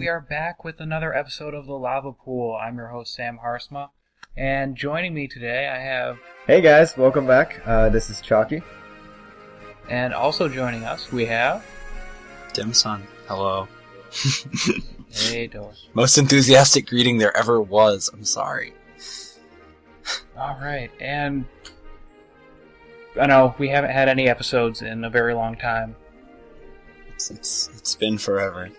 we are back with another episode of The Lava Pool. I'm your host, Sam Harsma, and joining me today I have... Hey guys, welcome back. This is Chalkey. And also joining us, we have... Dimson. Hello. Hey, Doris. Most enthusiastic greeting there ever was. I'm sorry. Alright, and... I know, we haven't had any episodes in a very long time. It's been forever.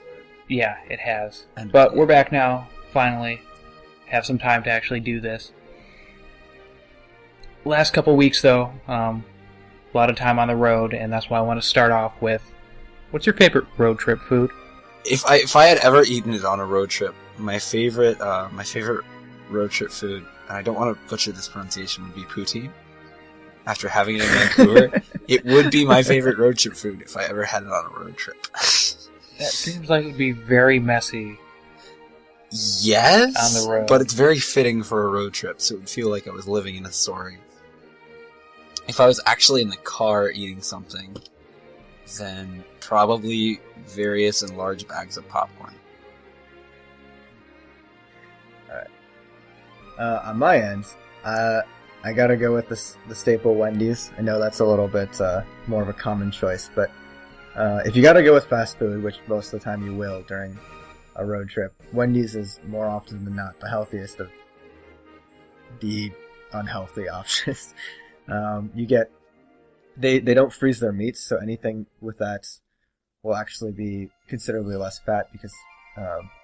Yeah, it has. But we're back now, finally. Have some time to actually do this. Last couple weeks, though, a lot of time on the road, and that's why I want to start off with... What's your favorite road trip food? If I had ever eaten it on a road trip, my favorite road trip food, and I don't want to butcher this pronunciation, would be poutine. After having it in Vancouver, it would be my favorite road trip food if I ever had it on a road trip. That seems like it would be very messy. Yes, on the road. But it's very fitting for a road trip, so it would feel like I was living in a story. If I was actually in the car eating something, then probably various and large bags of popcorn. Alright. On my end, I gotta go with the staple Wendy's. I know that's a little bit more of a common choice, but if you gotta go with fast food, which most of the time you will during a road trip, Wendy's is more often than not the healthiest of the unhealthy options. They don't freeze their meats, so anything with that will actually be considerably less fat because,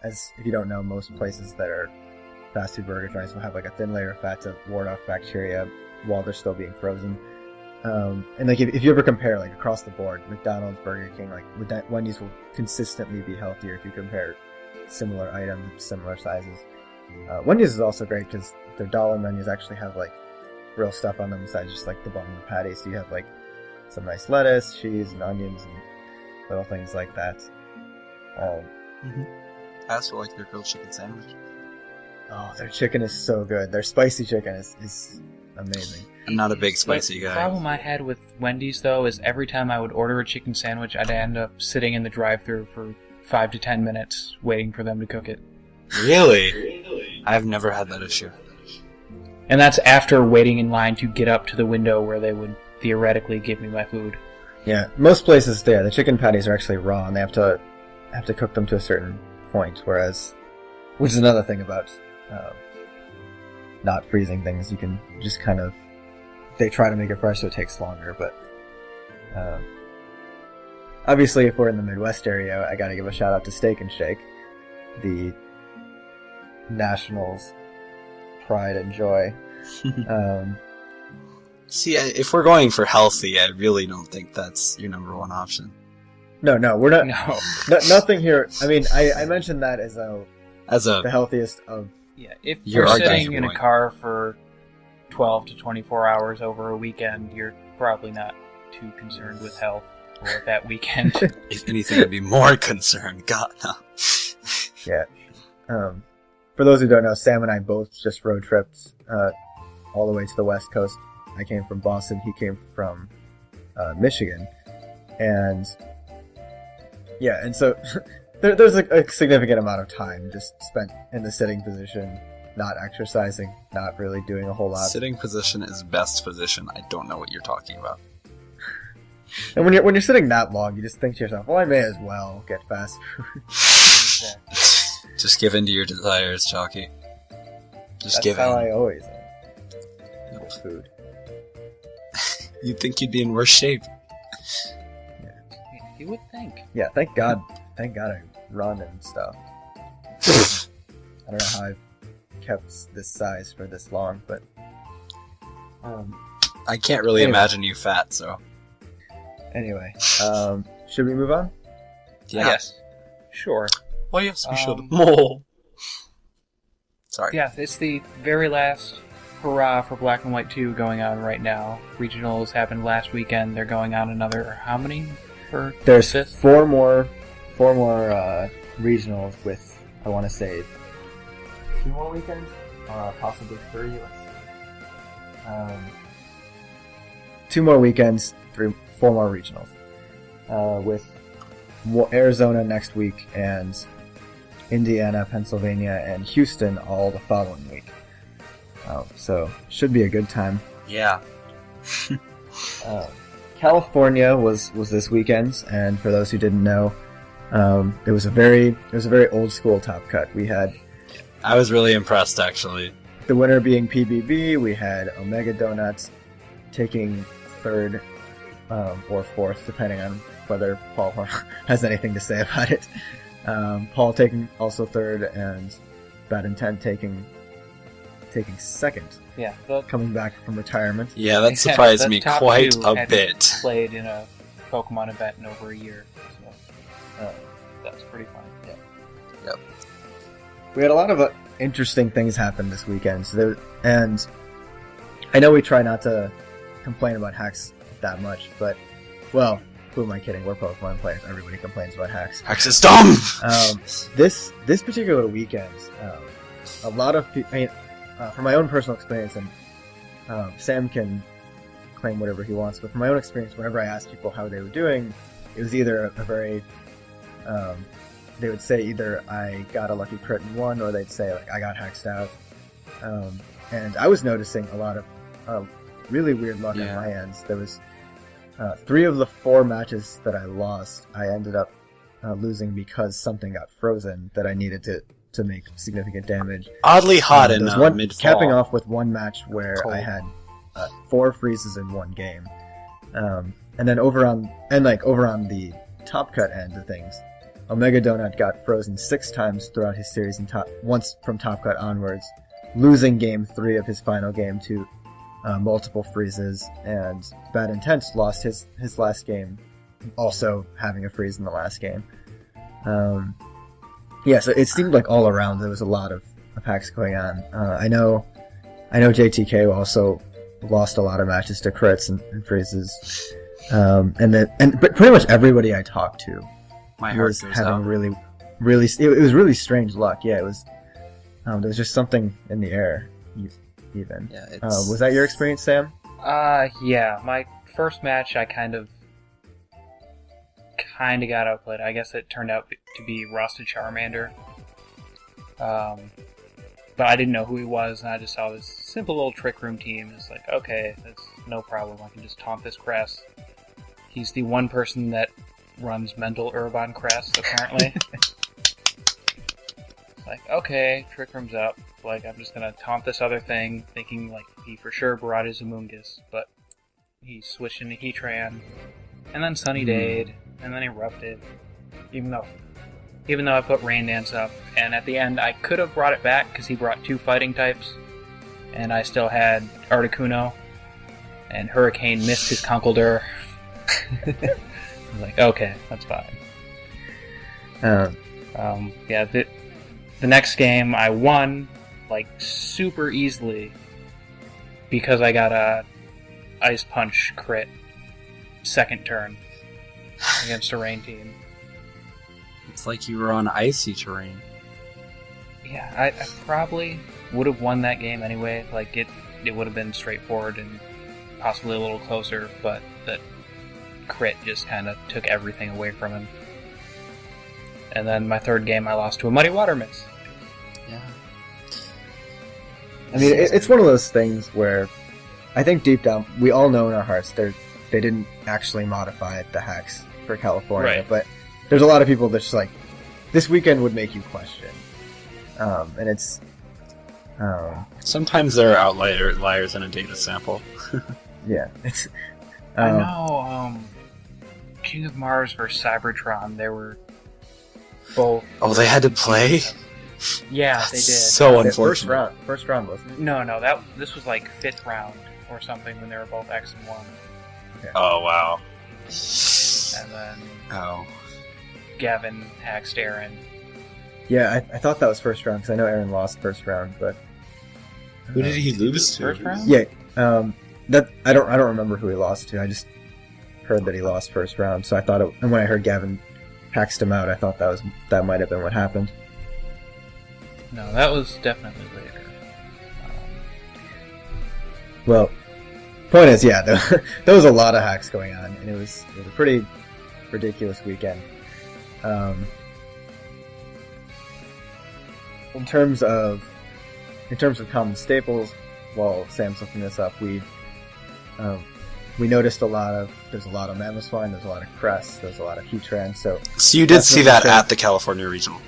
as if you don't know, most places that are fast food burger joints will have like a thin layer of fat to ward off bacteria while they're still being frozen. And like if you ever compare like across the board, McDonald's, Burger King, like Wendy's will consistently be healthier if you compare similar items, similar sizes. Wendy's is also great because their dollar menus actually have like real stuff on them besides just like the bun and the patty. So you have like some nice lettuce, cheese, and onions and little things like that. I also like their grilled chicken sandwich. Oh, their chicken is so good. Their spicy chicken is amazing. I'm not a big spicy guy. The problem I had with Wendy's, though, is every time I would order a chicken sandwich, I'd end up sitting in the drive-thru for 5 to 10 minutes waiting for them to cook it. Really? I've never had that issue. And that's after waiting in line to get up to the window where they would theoretically give me my food. Yeah, most places there, the chicken patties are actually raw, and they have to cook them to a certain point, which is another thing about not freezing things. You can just kind of, they try to make it fresh so it takes longer, but obviously if we're in the Midwest area, I gotta give a shout out to Steak and Shake, the Nationals' pride and joy. See, if we're going for healthy, I really don't think that's your number one option. No, we're not. No. Nothing here. I mean, I mentioned that as the healthiest of. Yeah, if you're sitting in a car for 12 to 24 hours over a weekend, you're probably not too concerned with health or that weekend. If anything, I'd be more concerned. God, no. Yeah. For those who don't know, Sam and I both just road tripped all the way to the West Coast. I came from Boston. He came from Michigan. And yeah, and so there's a significant amount of time just spent in the sitting position, not exercising, not really doing a whole lot. Sitting position is best position. I don't know what you're talking about. And when you're sitting that long, you just think to yourself, well, I may as well get fast food. Just give in to your desires, Chalky. That's how I always am. Food. You'd think you'd be in worse shape. Yeah, you would think. Yeah, thank God I run and stuff. I don't know how I've kept this size for this long, but I can't really imagine you fat, so. Anyway, should we move on? Yeah. Yes. Sure. Well, yes, we should. Mole. Sorry. Yeah, it's the very last hurrah for Black and White 2 going on right now. Regionals happened last weekend. They're going on another, how many for There's this? four more regionals with, I want to say, 2 more weekends? Possibly 3. Let's see. 2 more weekends, 4 more regionals. With Arizona next week and Indiana, Pennsylvania, and Houston all the following week. So should be a good time. Yeah. California was this weekend, and for those who didn't know, it was a very old school Top Cut. We had I was really impressed, actually. the winner being PBB. We had Omega Donuts taking third or fourth, depending on whether Paul has anything to say about it. Paul taking also third, and Bad Intent taking second. Yeah, coming back from retirement. Yeah, that surprised me quite a hadn't bit. Played in a Pokemon event in over a year, so that's pretty fun. Yeah. Yep. We had a lot of interesting things happen this weekend, and I know we try not to complain about hacks that much, but, well, who am I kidding? We're Pokemon players. Everybody complains about hacks. Hacks is dumb! This particular weekend, a lot of people, from my own personal experience, and Sam can claim whatever he wants, but from my own experience, whenever I asked people how they were doing, it was either a very, they would say either I got a lucky crit and won, or they'd say, like, I got hacked out. And I was noticing a lot of really weird luck on my ends. There was 3 of the 4 matches that I lost, I ended up losing because something got frozen that I needed to make significant damage. Oddly hot in mid-fall. Capping off with one match where I had 4 freezes in one game. And then over on the Top Cut end of things, Omega Donut got frozen 6 times throughout his series, and once from Top Cut onwards, losing game 3 of his final game to multiple freezes, and Bad Intent lost his last game, also having a freeze in the last game. So it seemed like all around there was a lot of hacks going on. I know JTK also lost a lot of matches to crits and freezes, but pretty much everybody I talked to was having really, it was really strange luck. Yeah, it was. There was just something in the air. Even. Yeah, was that your experience, Sam? Yeah. My first match, I kind of got outplayed. I guess it turned out to be Rosta Charmander. But I didn't know who he was, and I just saw this simple little Trick Room team. It's like, okay, that's no problem. I can just taunt this Crest. He's the one person that runs Mental Urban Crest, apparently. Like, okay, Trick Room's up. Like, I'm just gonna taunt this other thing, thinking, like, he for sure brought his Amoonguss, but he switched into Heatran, and then Sunny Day'd, and then Erupted, even though I put Rain Dance up, and at the end, I could have brought it back, because he brought 2 fighting types, and I still had Articuno, and Hurricane missed his Conkeldurr. I'm like, okay, that's fine. The next game I won, like, super easily because I got a Ice Punch crit second turn against a Rain team. It's like you were on icy terrain. Yeah, I probably would have won that game anyway. Like, it would have been straightforward and possibly a little closer, but that crit just kind of took everything away from him. And then my third game I lost to a Muddy Water Miss. Yeah. I mean, it's one of those things where I think deep down we all know in our hearts they didn't actually modify the hacks for California, right. But there's a lot of people that's just like, this weekend would make you question. And it's... Sometimes there are outliers in a data sample. Yeah. It's, I know, King of Mars versus Cybertron, they were both... Oh, they had to play? Yeah, they did. So unfortunate. First round, wasn't it? No, this was like 5th round or something when they were both X and 1. Okay. Oh, wow. And then Gavin hacked Aaron. Yeah, I thought that was first round, because I know Aaron lost first round, but... Who did he lose to? First round? Yeah, that I don't remember who he lost to, I just heard that he lost first round, so I thought and when I heard Gavin hacked him out, I thought that might have been what happened. No, that was definitely later. Well, point is, yeah, there was a lot of hacks going on, and it was a pretty ridiculous weekend. in terms of common staples, while Sam's looking this up, we noticed there's a lot of Mamoswine, there's a lot of Crest, there's a lot of Heatran, so you did see that at the California Regional.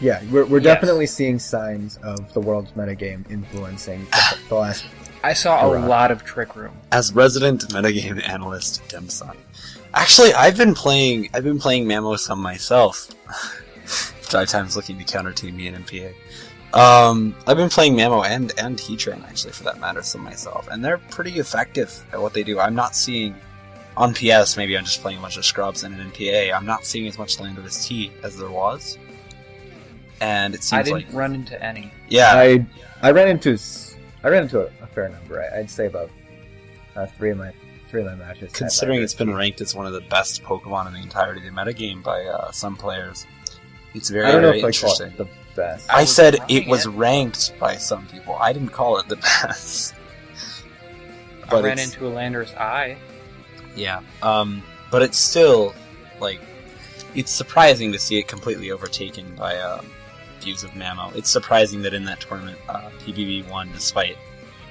Yeah, we're definitely seeing signs of the world's metagame influencing the last. I saw a lot of Trick Room. As resident metagame analyst, Demson. Actually, I've been playing Mamo some myself. Time's looking to counter team me in MPA. I've been playing Mamo and Heatran, actually, for that matter, some myself, and they're pretty effective at what they do. I'm not seeing on PS. Maybe I'm just playing a bunch of scrubs, and in NPA, I'm not seeing as much Landorus T as there was. And it seems I didn't run into any. Yeah, I ran into a fair number. I'd say about three of my matches. Considering it's been ranked as one of the best Pokemon in the entirety of the metagame by some players, it's very, very interesting. The best. I said it was ranked by some people. I didn't call it the best. I ran into a Landorus Eye. Yeah, but it's still it's surprising to see it completely overtaken by views of Mamo. It's surprising that in that tournament, PBB won despite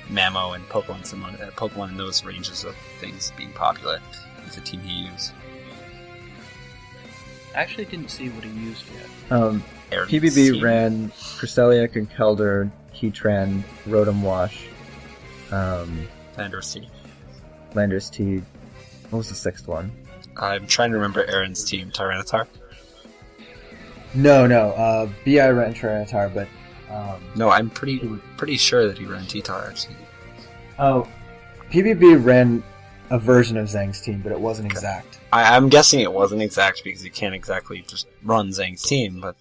Mamo and Pokemon in those ranges of things being popular with the team he used. I actually didn't see what he used yet. PBB ran Cresselia, Conkeldurr, Heatran, Rotom Wash, Landorus T. What was the sixth one? I'm trying to remember Aaron's team. Tyranitar? No. BI ran Tyranitar, but... no, I'm pretty sure that he ran T-Tar, actually. Oh, PBB ran a version of Zhang's team, but it wasn't exact. I'm guessing it wasn't exact because you can't exactly just run Zhang's team, but...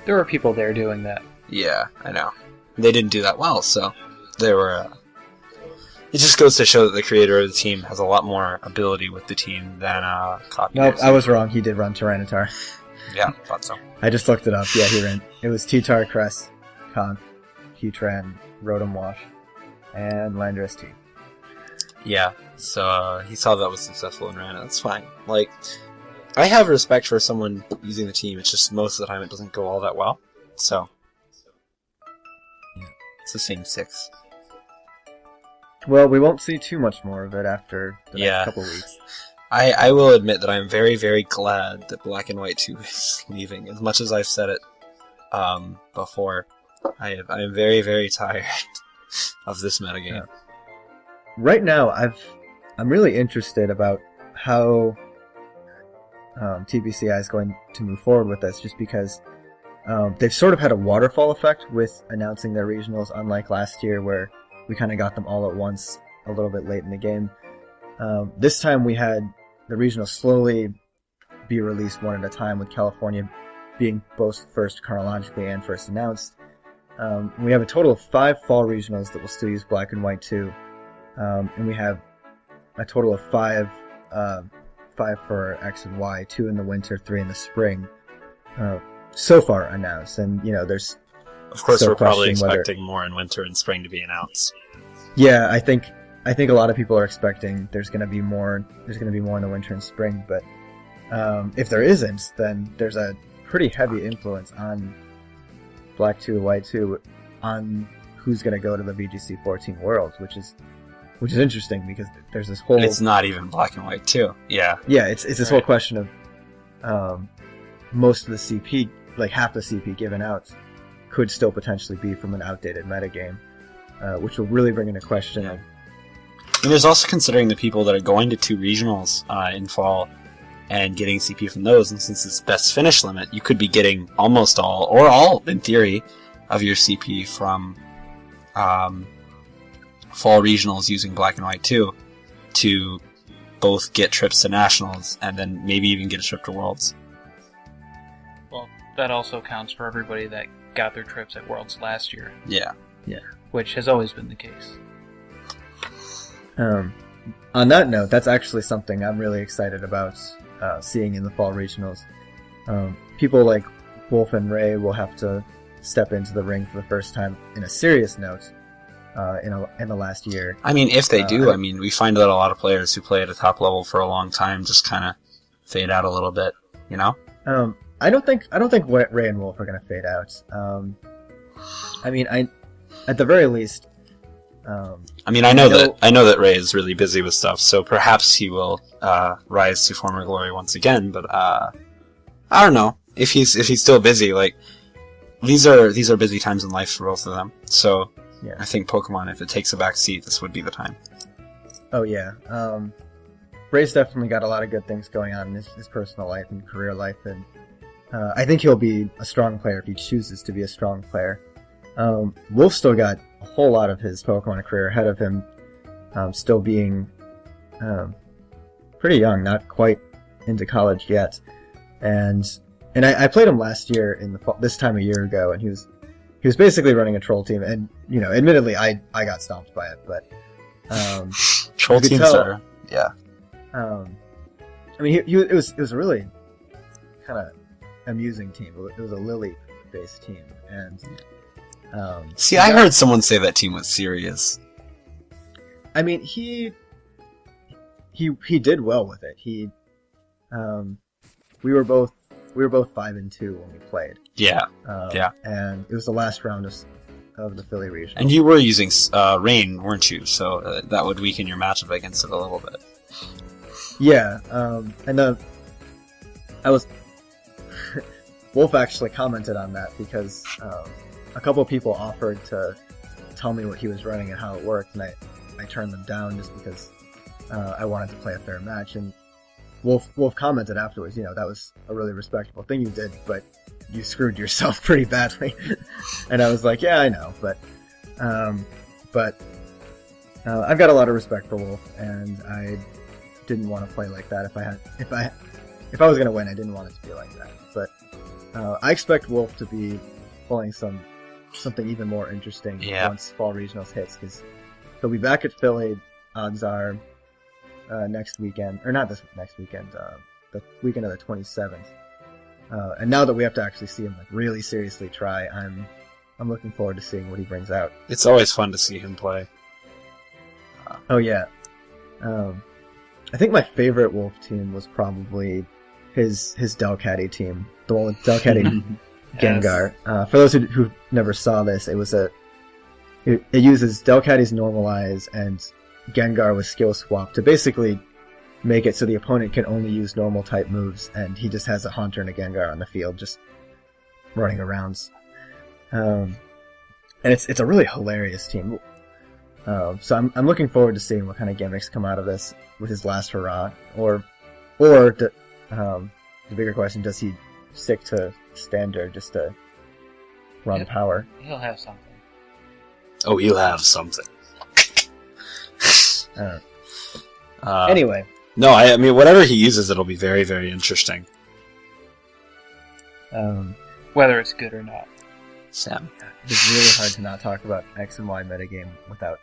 There were people there doing that. Yeah, I know. They didn't do that well, so they were... It just goes to show that the creator of the team has a lot more ability with the team than copiers. Nope, I was wrong. He did run Tyranitar. Yeah, thought so. I just looked it up. Yeah, he ran. It was T-Tar, Crest, Conk, Heatran, Rotom Wash, and Landorus T. Yeah, so he saw that was successful and ran it. That's fine. I have respect for someone using the team. It's just most of the time it doesn't go all that well. So, yeah, it's the same 6. Well, we won't see too much more of it after the next couple weeks. I will admit that I'm very, very glad that Black and White 2 is leaving. As much as I've said it before, I am very, very tired of this metagame. Yeah. Right now, I'm really interested about how TBCI is going to move forward with this, just because they've sort of had a waterfall effect with announcing their regionals, unlike last year where we kind of got them all at once a little bit late in the game. This time we had the regionals slowly be released one at a time, with California being both first chronologically and first announced. We have a total of 5 fall regionals that will still use Black and White 2. And we have a total of 5 for X and Y, 2 in the winter, 3 in the spring, so far announced. And, there's... Of course, we're probably expecting more in winter and spring to be announced. Yeah, I think a lot of people are expecting there's going to be more in the winter and spring, but if there isn't, then there's a pretty heavy influence on Black 2, White 2 on who's going to go to the VGC 14 Worlds, which is interesting because there's this whole... And it's not even Black and White 2. Yeah. Yeah, it's this whole question of most of the CP, like half the CP given out, could still potentially be from an outdated metagame, which will really bring into question... Yeah. And there's also considering the people that are going to 2 regionals in fall and getting CP from those, and since it's best finish limit, you could be getting almost all, or all, in theory, of your CP from fall regionals using Black and White 2 to both get trips to nationals and then maybe even get a trip to Worlds. Well, that also counts for everybody that got their trips at Worlds last year. Yeah. Which has always been the case. On that note, that's actually something I'm really excited about seeing in the fall regionals. People like Wolf and Ray will have to step into the ring for the first time in a serious note in the last year. I mean, if they do, we find that a lot of players who play at a top level for a long time just kind of fade out a little bit, I don't think Ray and Wolf are going to fade out. I mean, at the very least. I mean, I know that Ray is really busy with stuff, so perhaps he will rise to former glory once again. But I don't know if he's still busy. Like these are busy times in life for both of them. So yeah. I think Pokemon, if it takes a back seat, this would be the time. Oh yeah, Ray's definitely got a lot of good things going on in his personal life and career life, and I think he'll be a strong player if he chooses to be a strong player. Wolf's still got a whole lot of his Pokemon career ahead of him, still being pretty young, not quite into college yet. And I played him last year in the fall, this time a year ago, and he was basically running a troll team, and admittedly I got stomped by it, but troll teams are yeah. I mean, it was a really kind of amusing team. It was a Lily based team, and see, I heard someone say that team was serious. I mean, he did well with it. We were both 5-2 when we played. Yeah, yeah. And it was the last round of the Philly region. And you were using Rain, weren't you? So that would weaken your matchup against it a little bit. Yeah, and I was Wolf actually commented on that because a couple of people offered to tell me what he was running and how it worked, and I turned them down just because I wanted to play a fair match. And Wolf commented afterwards, that was a really respectable thing you did, but you screwed yourself pretty badly. And I was like, yeah, I know, but I've got a lot of respect for Wolf, and I didn't want to play like that. If I was gonna win, I didn't want it to be like that. But I expect Wolf to be pulling something even more interesting once Fall Regionals hits, because he'll be back at Philly. Odds are next weekend, or not this next weekend, the weekend of the 27th. And now that we have to actually see him really seriously try, I'm looking forward to seeing what he brings out. It's always fun to see him play. Oh yeah. I think my favorite Wolf team was probably his Delcatty team, the one with Delcatty Gengar. For those who never saw this, it uses Delcatty's Normalize and Gengar with Skill Swap to basically make it so the opponent can only use normal type moves, and he just has a Haunter and a Gengar on the field just running around. And it's a really hilarious team. So I'm looking forward to seeing what kind of gimmicks come out of this with his last hurrah, or the bigger question: does he stick to standard just to run power? He'll have something. Oh, he'll have something. Anyway, no, I mean whatever he uses, it'll be very, very interesting. Whether it's good or not. Sam, it's really hard to not talk about X and Y metagame without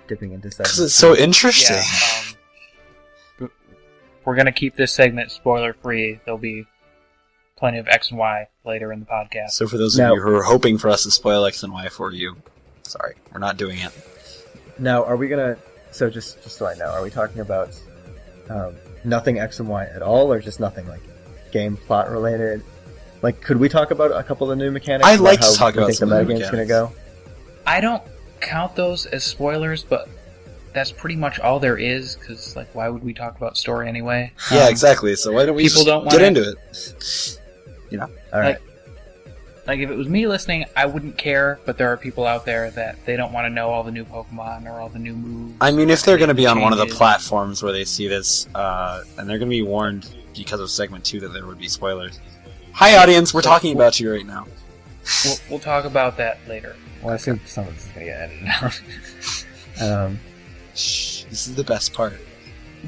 dipping into segments. Because it's so interesting. Yeah, we're going to keep this segment spoiler-free. There'll be plenty of X and Y later in the podcast. So for those of you who are hoping for us to spoil X and Y for you, sorry, we're not doing it. Now, are we going to... So just so I know, are we talking about nothing X and Y at all, or just nothing game plot related? Could we talk about a couple of the new mechanics? I'd like to talk about some the new metagame's going to go? I don't count those as spoilers, but that's pretty much all there is, because, why would we talk about story anyway? Yeah, exactly, so why don't we just get into it? Alright. If it was me listening, I wouldn't care, but there are people out there that they don't want to know all the new Pokemon or all the new moves. I mean, if they're going to be on one of the platforms where they see this, and they're going to be warned because of segment 2 that there would be spoilers. Hi, audience, we're talking about you right now. We'll talk about that later. Well, I assume some of this is going to get edited out. Shh, this is the best part.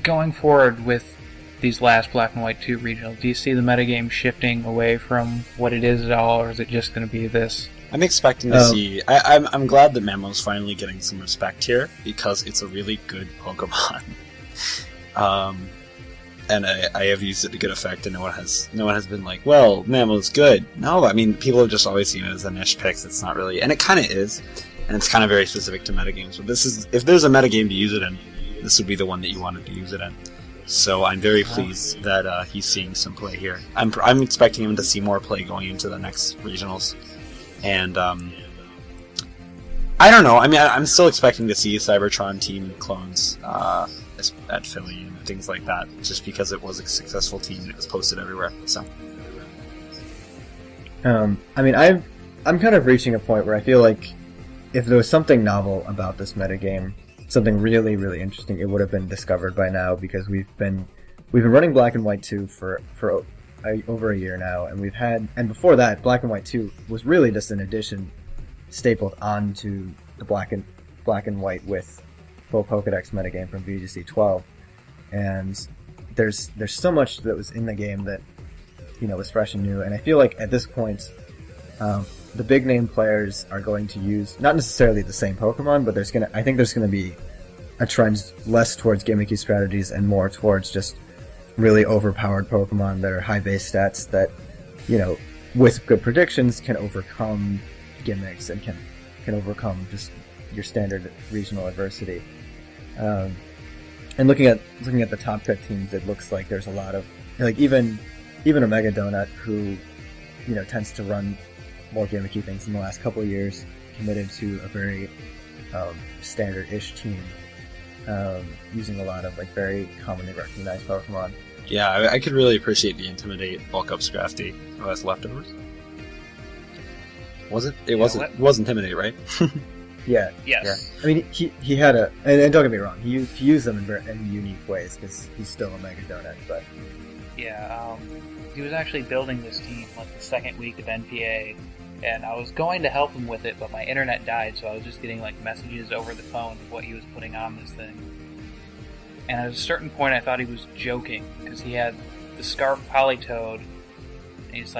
Going forward with these last Black and White 2 regionals, do you see the metagame shifting away from what it is at all, or is it just going to be this? I'm expecting to see... I'm glad that Memo's finally getting some respect here, because it's a really good Pokemon. And I have used it to good effect, and no one has been like, well, Memo's good. No, I mean, people have just always seen it as a niche pick. It's not really... And it kind of is, and it's kind of very specific to metagames. But if there's a metagame to use it in, this would be the one that you wanted to use it in. So I'm very pleased that he's seeing some play here. I'm expecting him to see more play going into the next regionals, and I don't know. I mean, I'm still expecting to see Cybertron team clones at Philly and things like that, just because it was a successful team and it was posted everywhere. So, I mean, I'm kind of reaching a point where I feel like if there was something novel about this metagame, something really, really interesting, it would have been discovered by now, because we've been running Black and White 2 for over a year now, and before that, Black and White 2 was really just an addition stapled onto the Black and White with full Pokédex metagame from VGC 12, and there's so much that was in the game that was fresh and new, and I feel like at this point, the big name players are going to use not necessarily the same Pokemon, but I think there's gonna be a trend less towards gimmicky strategies and more towards just really overpowered Pokemon that are high base stats that, with good predictions can overcome gimmicks and can overcome just your standard regional adversity. And looking at the top cut teams, it looks like there's a lot of even a Mega Donut who tends to run more gimmicky things in the last couple of years, committed to a very standard-ish team, using a lot of very commonly recognized Pokemon. Yeah, I could really appreciate the Intimidate bulk up Scrafty who has leftovers. Was it? It was Intimidate, right? Yeah. Yes. Yeah. I mean, he had and don't get me wrong, he used them in unique ways because he's still a Mega Donut, but yeah, he was actually building this team the second week of NPA, and I was going to help him with it, but my internet died, so I was just getting messages over the phone of what he was putting on this thing. And at a certain point, I thought he was joking because he had the Scarf Politoed, and he's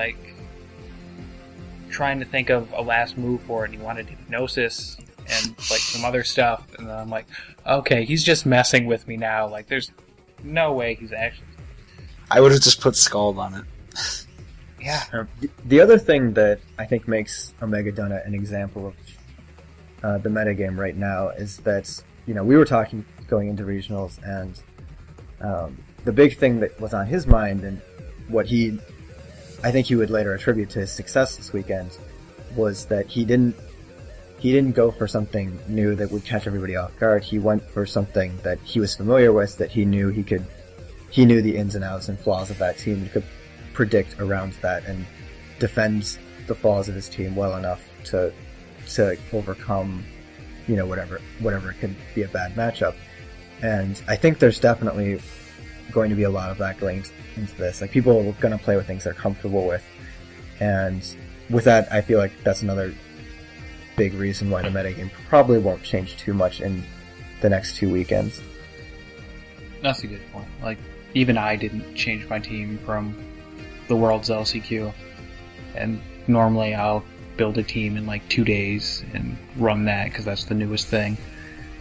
trying to think of a last move for it, and he wanted Hypnosis and some other stuff, and then I'm like, okay, he's just messing with me now. There's no way he's actually. I would have just put Scald on it. Yeah. The other thing that I think makes a Mega Donut an example of the metagame right now is that, we were talking going into regionals, and the big thing that was on his mind, and what I think he would later attribute to his success this weekend, was that he didn't go for something new that would catch everybody off guard. He went for something that he was familiar with, that he knew he knew the ins and outs and flaws of that team, and could predict around that and defend the flaws of his team well enough to overcome, whatever could be a bad matchup. And I think there's definitely going to be a lot of that going into this. People are going to play with things they're comfortable with, and with that, I feel like that's another big reason why the metagame probably won't change too much in the next 2 weekends. That's a good point. Even I didn't change my team from the World's LCQ, and normally I'll build a team in 2 days and run that because that's the newest thing.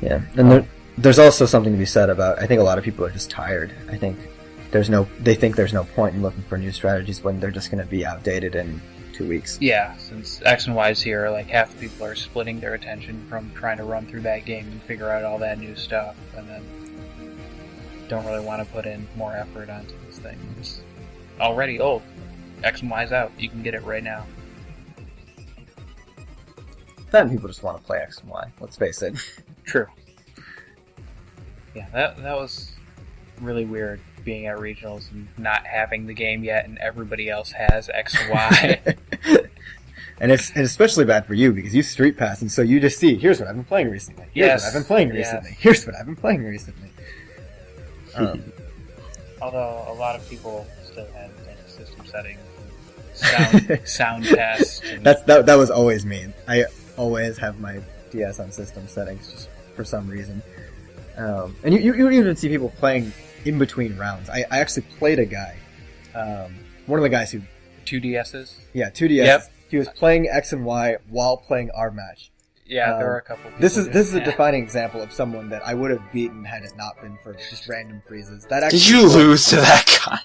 Yeah, and there's also something to be said about, I think a lot of people are just tired. I think they think there's no point in looking for new strategies when they're just going to be outdated in 2 weeks. Yeah, since X and Y's here, half the people are splitting their attention from trying to run through that game and figure out all that new stuff, and then don't really want to put in more effort onto this thing. It's already old. X and Y's out. You can get it right now. Then people just want to play X and Y. Let's face it. True. Yeah, that was really weird being at regionals and not having the game yet, and everybody else has X and Y. And it's especially bad for you because you street pass, and so you just see, here's what I've been playing recently. Here's what I've been playing recently. Yes. Here's what I've been playing recently. Although a lot of people still have system settings, sound test. And That was always me. I always have my DS on system settings just for some reason. And you even see people playing in between rounds. I actually played a guy, one of the guys who... 2DSs? Yeah, 2DS. Yep. He was playing X and Y while playing our match. Yeah, there are a couple people. This is a defining example of someone that I would have beaten had it not been for just random freezes. Did you lose to that guy?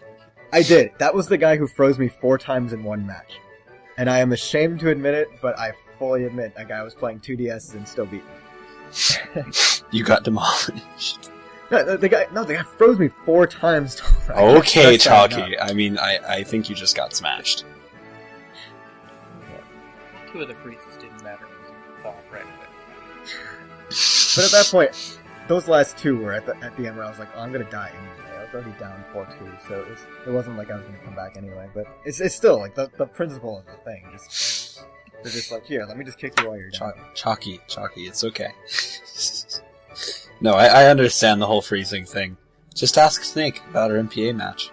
I did. That was the guy who froze me 4 times in one match. And I am ashamed to admit it, but I fully admit a guy was playing 2DSs and still beat me. You got demolished. No, the guy froze me 4 times. Okay, Chalkey. I mean, I think you just got smashed. 2 of the freezes didn't matter because you thought right away. But at that point, those last 2 were at the end where I was like, oh, I'm gonna die anyway. I was already down 4-2, so it wasn't like I was gonna come back anyway. But it's still like the principle of the thing. They're just like, here, let me just kick you while you're down. Chalkey, it's okay. No, I understand the whole freezing thing. Just ask Snake about our MPA match.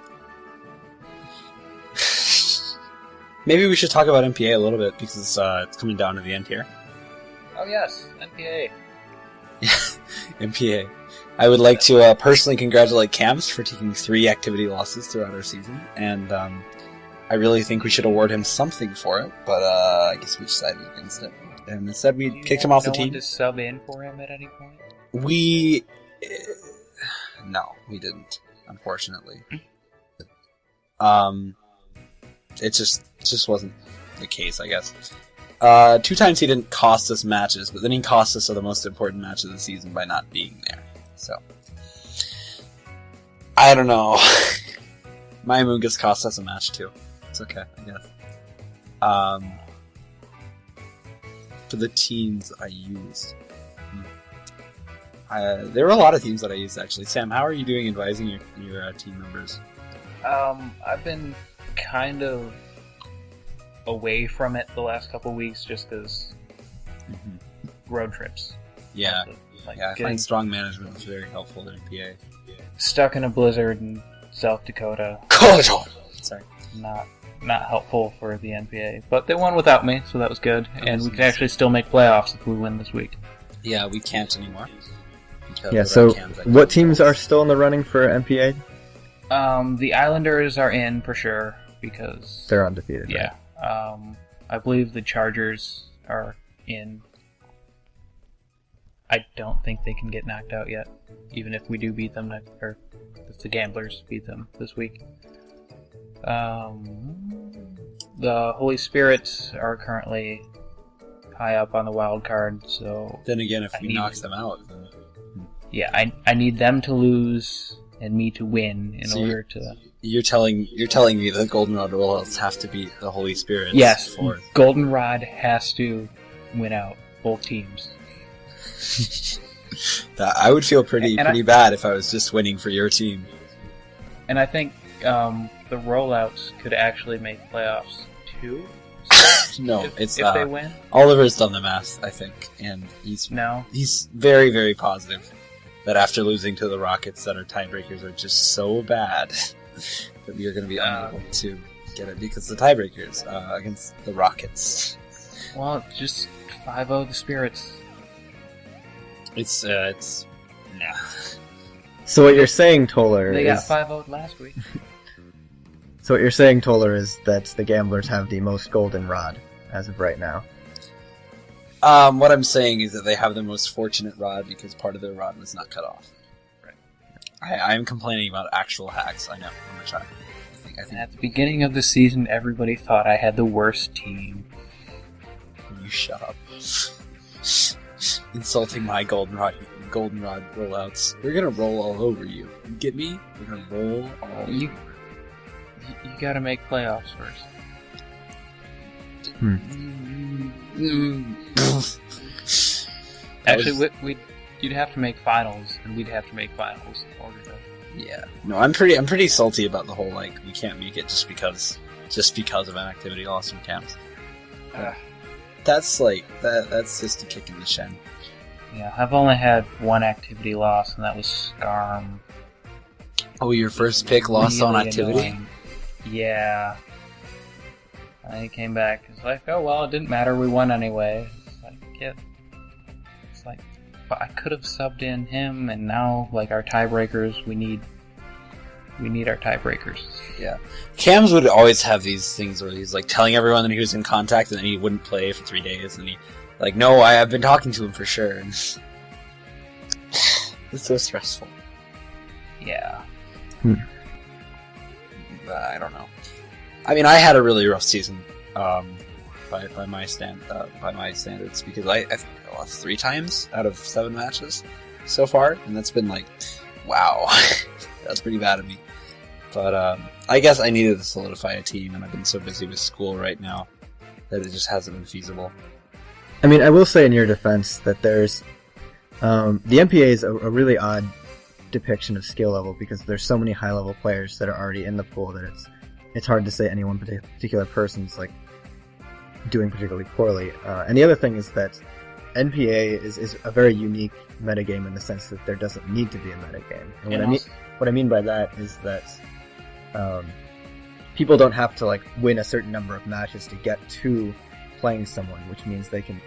Maybe we should talk about MPA a little bit, because it's coming down to the end here. Oh yes, NPA. MPA. I would like to personally congratulate Cams for taking 3 activity losses throughout our season, and I really think we should award him something for it, but I guess we decided against it. And instead we kicked him off the team. Did you to sub in for him at any point? No, we didn't, unfortunately. It just wasn't the case, I guess. 2 times he didn't cost us matches, but then he cost us the most important match of the season by not being there. So, I don't know. My Amoongus cost us a match too. It's okay, I guess. For the teams I used. There were a lot of teams that I used, actually. Sam, how are you doing advising your team members? I've been kind of away from it the last couple weeks just because road trips. Yeah. Like I find strong management is very helpful in PA. Stuck in a blizzard in South Dakota. Sorry. Not helpful for the NPA. But they won without me, so that was good. And we can actually still make playoffs if we win this week. Yeah, we can't anymore. Yeah, so what teams are still in the running for MPA? The Islanders are in for sure, because... They're undefeated. Yeah. Right? I believe the Chargers are in. I don't think they can get knocked out yet, even if we do beat them, or if the Gamblers beat them this week. The Holy Spirits are currently high up on the wild card, so... Then again, if we knock them out... Then... Yeah, I need them to lose and me to win in order to... You're telling me the Goldenrod rollouts have to beat the Holy Spirits? Yes, Goldenrod has to win out both teams. I would feel pretty bad if I was just winning for your team. And I think the rollouts could actually make playoffs too. No, if they win. Oliver's done the math, I think, and he's very, very positive that after losing to the Rockets, that our tiebreakers are just so bad that we are going to be unable to get it because the tiebreakers against the Rockets. Well, just 5-0 the Spirits. It's nah. So what you're saying, Toler, they got 5-0 last week. So what you're saying, Toler, is that the Gamblers have the most goldenrod as of right now. What I'm saying is that they have the most fortunate rod because part of their rod was not cut off. Right. I'm complaining about actual hacks. I know. I'm gonna try. I think at the beginning of the season, everybody thought I had the worst team. You shut up. Insulting my goldenrod rollouts. We're gonna roll all over you. You get me? We're gonna roll all over you. You gotta make playoffs first. Actually, you'd have to make finals, and we'd have to make finals in order to. Yeah. No, I'm pretty salty about the whole we can't make it just because of an activity loss from camps. That's that's just a kick in the shin. Yeah, I've only had one activity loss, and that was Scarm. Oh, your first pick lost on activity? Annoying. Yeah. And he came back. It's like, oh well, it didn't matter. We won anyway. It's like, yeah. It's like, but I could have subbed in him, and now our tiebreakers. We need our tiebreakers. Yeah. Cams would always have these things where he's telling everyone that he was in contact, and then he wouldn't play for 3 days, and he no, I've been talking to him for sure. And it's so stressful. Yeah. I don't know. I mean, I had a really rough season by my standards because I think I lost 3 times out of 7 matches so far, and that's been Wow. That's pretty bad of me. But I guess I needed to solidify a team, and I've been so busy with school right now that it just hasn't been feasible. I mean, I will say in your defense that there's... the MPA is a really odd depiction of skill level because there's so many high-level players that are already in the pool that it's hard to say any one particular person's like doing particularly poorly. And the other thing is that NPA is a very unique metagame in the sense that there doesn't need to be a metagame. And what I mean by that is that people don't have to like win a certain number of matches to get to playing someone, which means they can,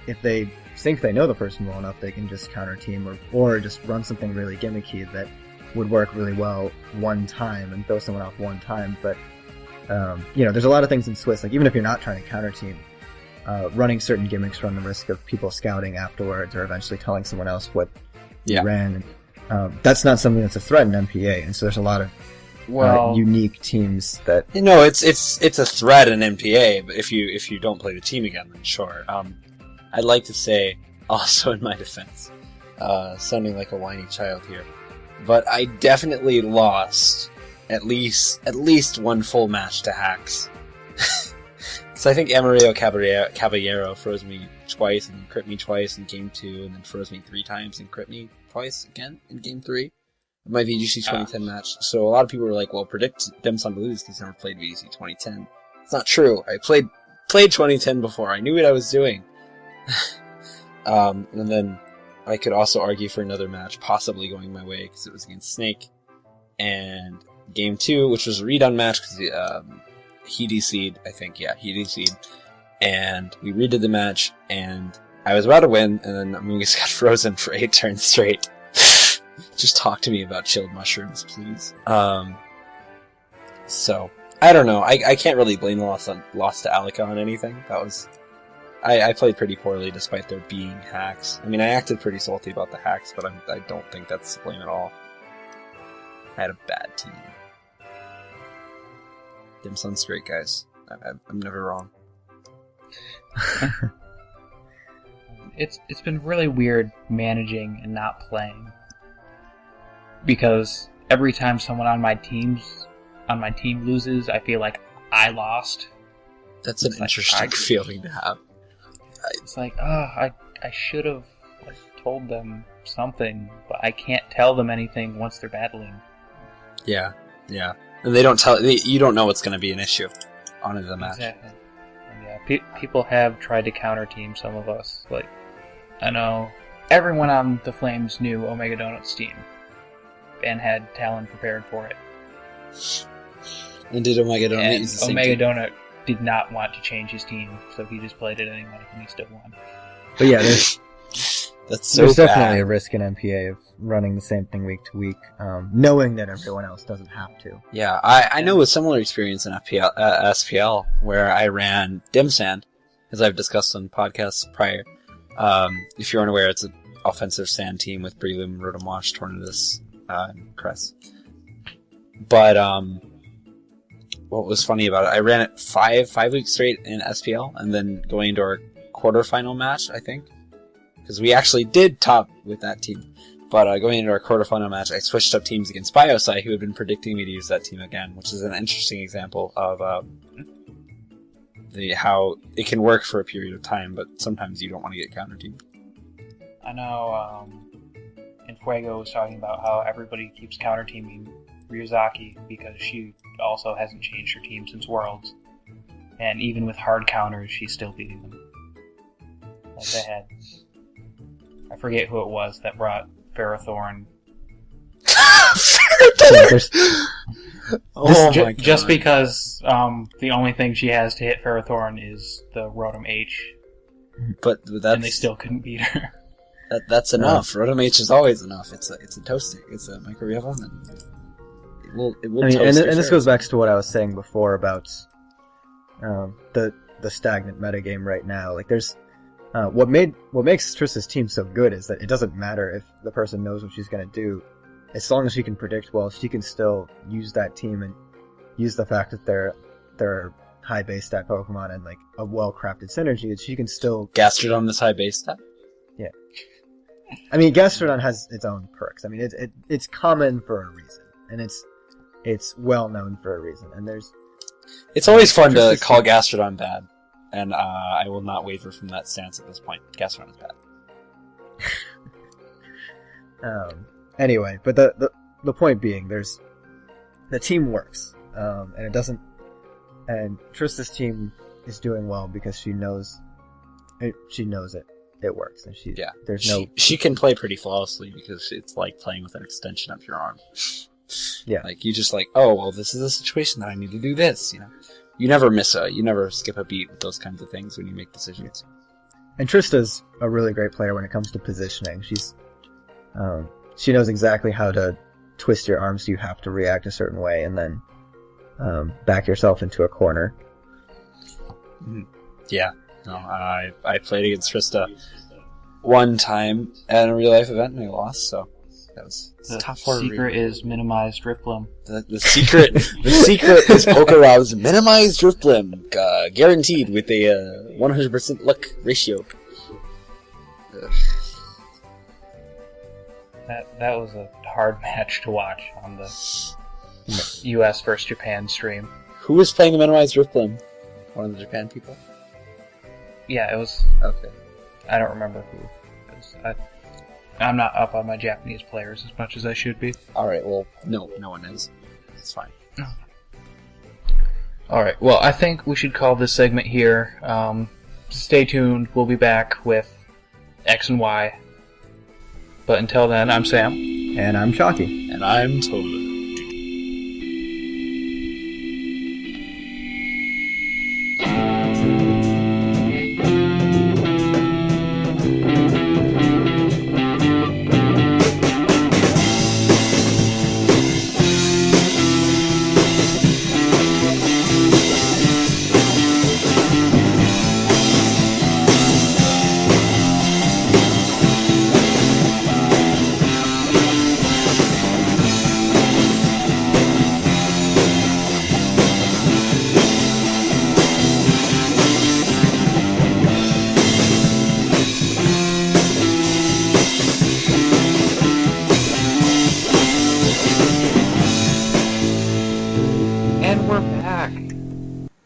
if they think they know the person well enough, they can just counter team or just run something really gimmicky that would work really well one time and throw someone off one time. But there's a lot of things in Swiss, like even if you're not trying to counter team, running certain gimmicks run the risk of people scouting afterwards or eventually telling someone else what you ran. And, that's not something that's a threat in MPA, and so there's a lot of unique teams that... It's a threat in MPA, but if you don't play the team again, then sure. I'd like to say, also in my defense, sounding like a whiny child here, but I definitely lost at least one full match to hacks. So I think Amarillo Caballero froze me twice and crit me twice in game 2, and then froze me 3 times and crit me twice again in game 3. My VGC 2010 match. So a lot of people were like, well, predict Demson to lose because he's never played VGC 2010. It's not true. I played 2010 before. I knew what I was doing. And then I could also argue for another match possibly going my way because it was against Snake. And game 2, which was a redone match because he DC'd, I think. Yeah, he DC'd. And we redid the match, and I was about to win, and then Amoongus got frozen for 8 turns straight. Just talk to me about chilled mushrooms, please. So, I don't know. I can't really blame the loss to Alika on anything. That was... I played pretty poorly despite there being hacks. I mean, I acted pretty salty about the hacks, but I don't think that's the blame at all. I had a bad team. Dim Sun's great, guys. I'm never wrong. It's been really weird managing and not playing. Because every time someone on my team loses, I feel like I lost. That's an interesting feeling to have. It's like, I should have told them something, but I can't tell them anything once they're battling. Yeah. And they don't tell you don't know what's going to be an issue on the match. Exactly. Yeah, people have tried to counter team some of us. Like, I know everyone on the Flames knew Omega Donut's team and had Talon prepared for it. And did Omega Donut use the same Omega team? Donut did not want to change his team, so he just played it anyway, and he still won. But yeah, that's so there's bad. Definitely a risk in MPA of running the same thing week to week, knowing that everyone else doesn't have to. Yeah, I know a similar experience in SPL where I ran Dimsand, as I've discussed on podcasts prior. If you're unaware, it's an offensive sand team with Breloom, Rotom Wash, Tornadus, and Cress. But what was funny about it, I ran it 5 weeks straight in SPL, and then going into our quarterfinal match, I think. Because we actually did top with that team. But going into our quarterfinal match, I switched up teams against Biosci, who had been predicting me to use that team again, which is an interesting example of how it can work for a period of time, but sometimes you don't want to get counter-teamed. I know Infuego was talking about how everybody keeps counter-teaming Ryuzaki because she also hasn't changed her team since Worlds. And even with hard counters, she's still beating them. Like they had... I forget who it was that brought Ferrothorn. Oh my god. Just because the only thing she has to hit Ferrothorn is the Rotom H. But that's... And they still couldn't beat her. That's enough. Rotom H is always enough. It's a toasting. It's a microwave oven. It will toast. And this goes back to what I was saying before about the stagnant metagame right now. Like there's what makes Triss's team so good is that it doesn't matter if the person knows what she's going to do. As long as she can predict well, she can still use that team and use the fact that they're high base stat Pokemon and like a well crafted synergy. She can still Gastrodon this high base stat. Yeah. I mean, Gastrodon has its own perks. I mean, it's common for a reason, and it's well known for a reason. And it's always fun to call Gastrodon bad, and I will not waver from that stance at this point. Gastrodon is bad. Anyway, but the point being, the team works, and it doesn't. And Trista's team is doing well because she knows it works, and she can play pretty flawlessly because it's like playing with an extension of your arm. Yeah, like you just like, oh well, this is a situation that I need to do this. You never you never skip a beat with those kinds of things when you make decisions. And Trista's a really great player when it comes to positioning. She knows exactly how to twist your arm so you have to react a certain way, and then back yourself into a corner. Yeah. No, I played against Trista one time at a real life event and I lost, so that was tough. The secret is minimized drift limb. The secret is Pokerob's minimized drift limb, guaranteed with a 100% luck ratio. That was a hard match to watch on the U.S. vs. Japan stream. Who was playing the minimized drift limb? One of the Japan people? Yeah, it was... Okay. I don't remember who. I'm not up on my Japanese players as much as I should be. Alright, well, no one is. It's fine. Alright, well, I think we should call this segment here. Stay tuned. We'll be back with X and Y. But until then, I'm Sam. And I'm Chalkey. And I'm Toler.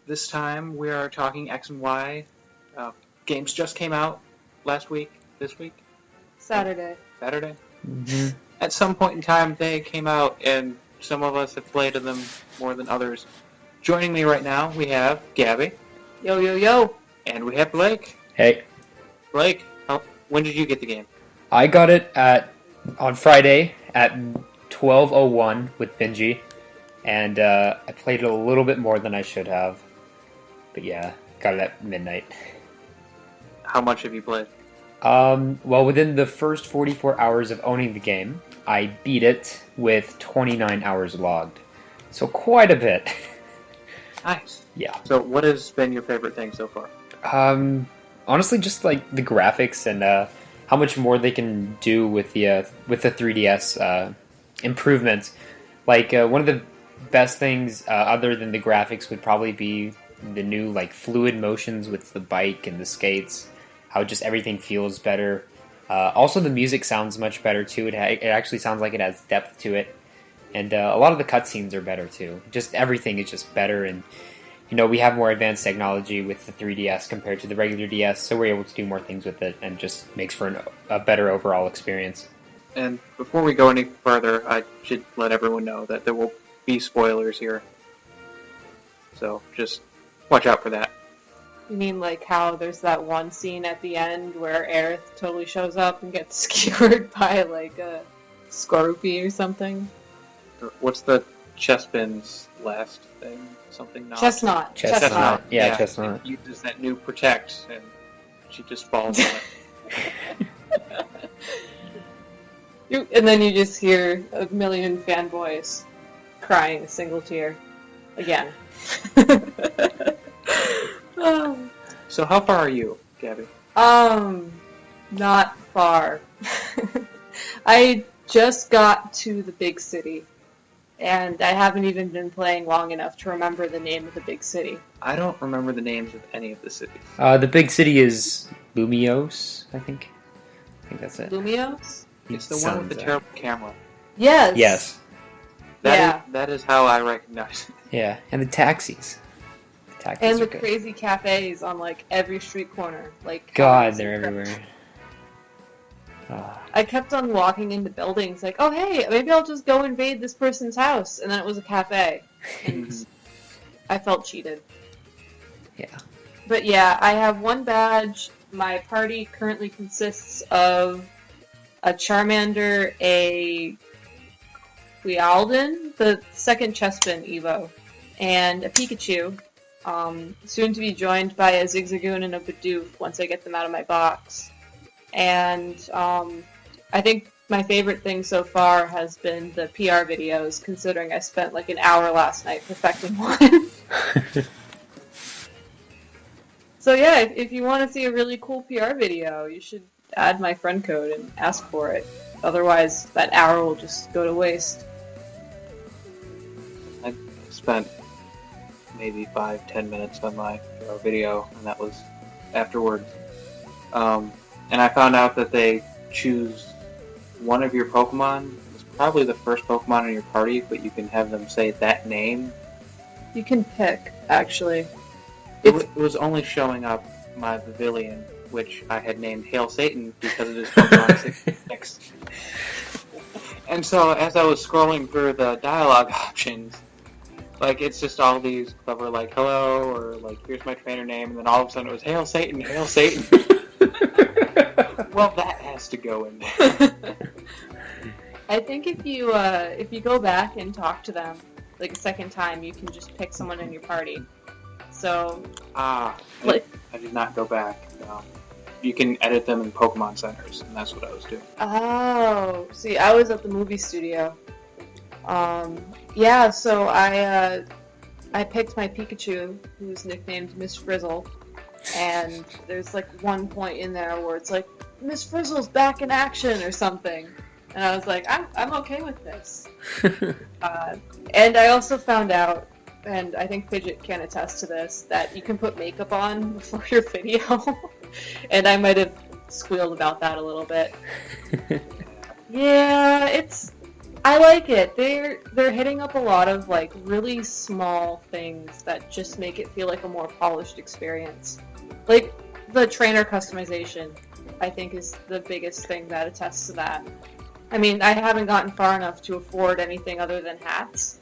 This time we are talking X and Y. Games just came out last week, this week? Saturday. Mm-hmm. At some point in time they came out and some of us have played them more than others. Joining me right now we have Gabby. Yo, yo, yo. And we have Blake. Hey. Blake, when did you get the game? I got it on Friday at 12:01 with Benji, and I played it a little bit more than I should have. But yeah, got it at midnight. How much have you played? Well, within the first 44 hours of owning the game, I beat it with 29 hours logged. So quite a bit. Nice. Yeah. So what has been your favorite thing so far? Honestly, just like the graphics and how much more they can do with the 3DS improvements. Like one of the best things other than the graphics would probably be the new like fluid motions with the bike and the skates. How just everything feels better. Also, the music sounds much better too. It actually sounds like it has depth to it, and a lot of the cutscenes are better too. Just everything is just better, and we have more advanced technology with the 3DS compared to the regular DS, so we're able to do more things with it, and just makes for a better overall experience. And before we go any further, I should let everyone know that there will be spoilers here, so just watch out for that. You mean like how there's that one scene at the end where Aerith totally shows up and gets skewered by like a Skorupi or something? What's the Chespin's last thing? Something not? Chestnut. Yeah, Chestnut. She uses that new protect and she just falls on it. And then you just hear a million fanboys crying a single tear. Again. So how far are you, Gabby? Not far. I just got to the big city, and I haven't even been playing long enough to remember the name of the big city. I don't remember the names of any of the cities. The big city is Lumios, I think. think that's it. Lumios? It's the one with the terrible camera. Yes. Yes. That is how I recognize it. Yeah, and the taxis. The taxis And are the good. crazy cafes on like every street corner. Like God, they're everywhere. Oh. I kept on walking into buildings like, oh hey, maybe I'll just go invade this person's house, and then it was a cafe. And I felt cheated. Yeah. But yeah, I have one badge. My party currently consists of a Charmander, a Quealdon, the second Chespin Evo, and a Pikachu. Soon to be joined by a Zigzagoon and a Bidoof once I get them out of my box. And I think my favorite thing so far has been the PR videos, considering I spent like an hour last night perfecting one. So yeah, if you want to see a really cool PR video, you should add my friend code and ask for it. Otherwise, that hour will just go to waste. I spent maybe 5-10 minutes on my video, and that was afterwards. And I found out that they choose one of your Pokemon. It's probably the first Pokemon in your party, but you can have them say that name. You can pick, actually. It was only showing up my Pavilion, which I had named Hail Satan because it is Pokemon 66. And so as I was scrolling through the dialogue options, like it's just all these clever like hello or like here's my trainer name, and then all of a sudden it was Hail Satan, Hail Satan. Well, that has to go in there. I think if you go back and talk to them like a second time, you can just pick someone in your party. So I did not go back. You can edit them in Pokemon centers, and that's what I was doing. Oh, see, I was at the movie studio. Yeah, so I picked my Pikachu, who's nicknamed Miss Frizzle, and there's like one point in there where it's like, Miss Frizzle's back in action or something. And I was like, I'm okay with this. And I also found out, and I think Fidget can attest to this, that you can put makeup on before your video. And I might have squealed about that a little bit. Yeah, I like it. They're hitting up a lot of like really small things that just make it feel like a more polished experience. Like the trainer customization, I think, is the biggest thing that attests to that. I mean, I haven't gotten far enough to afford anything other than hats,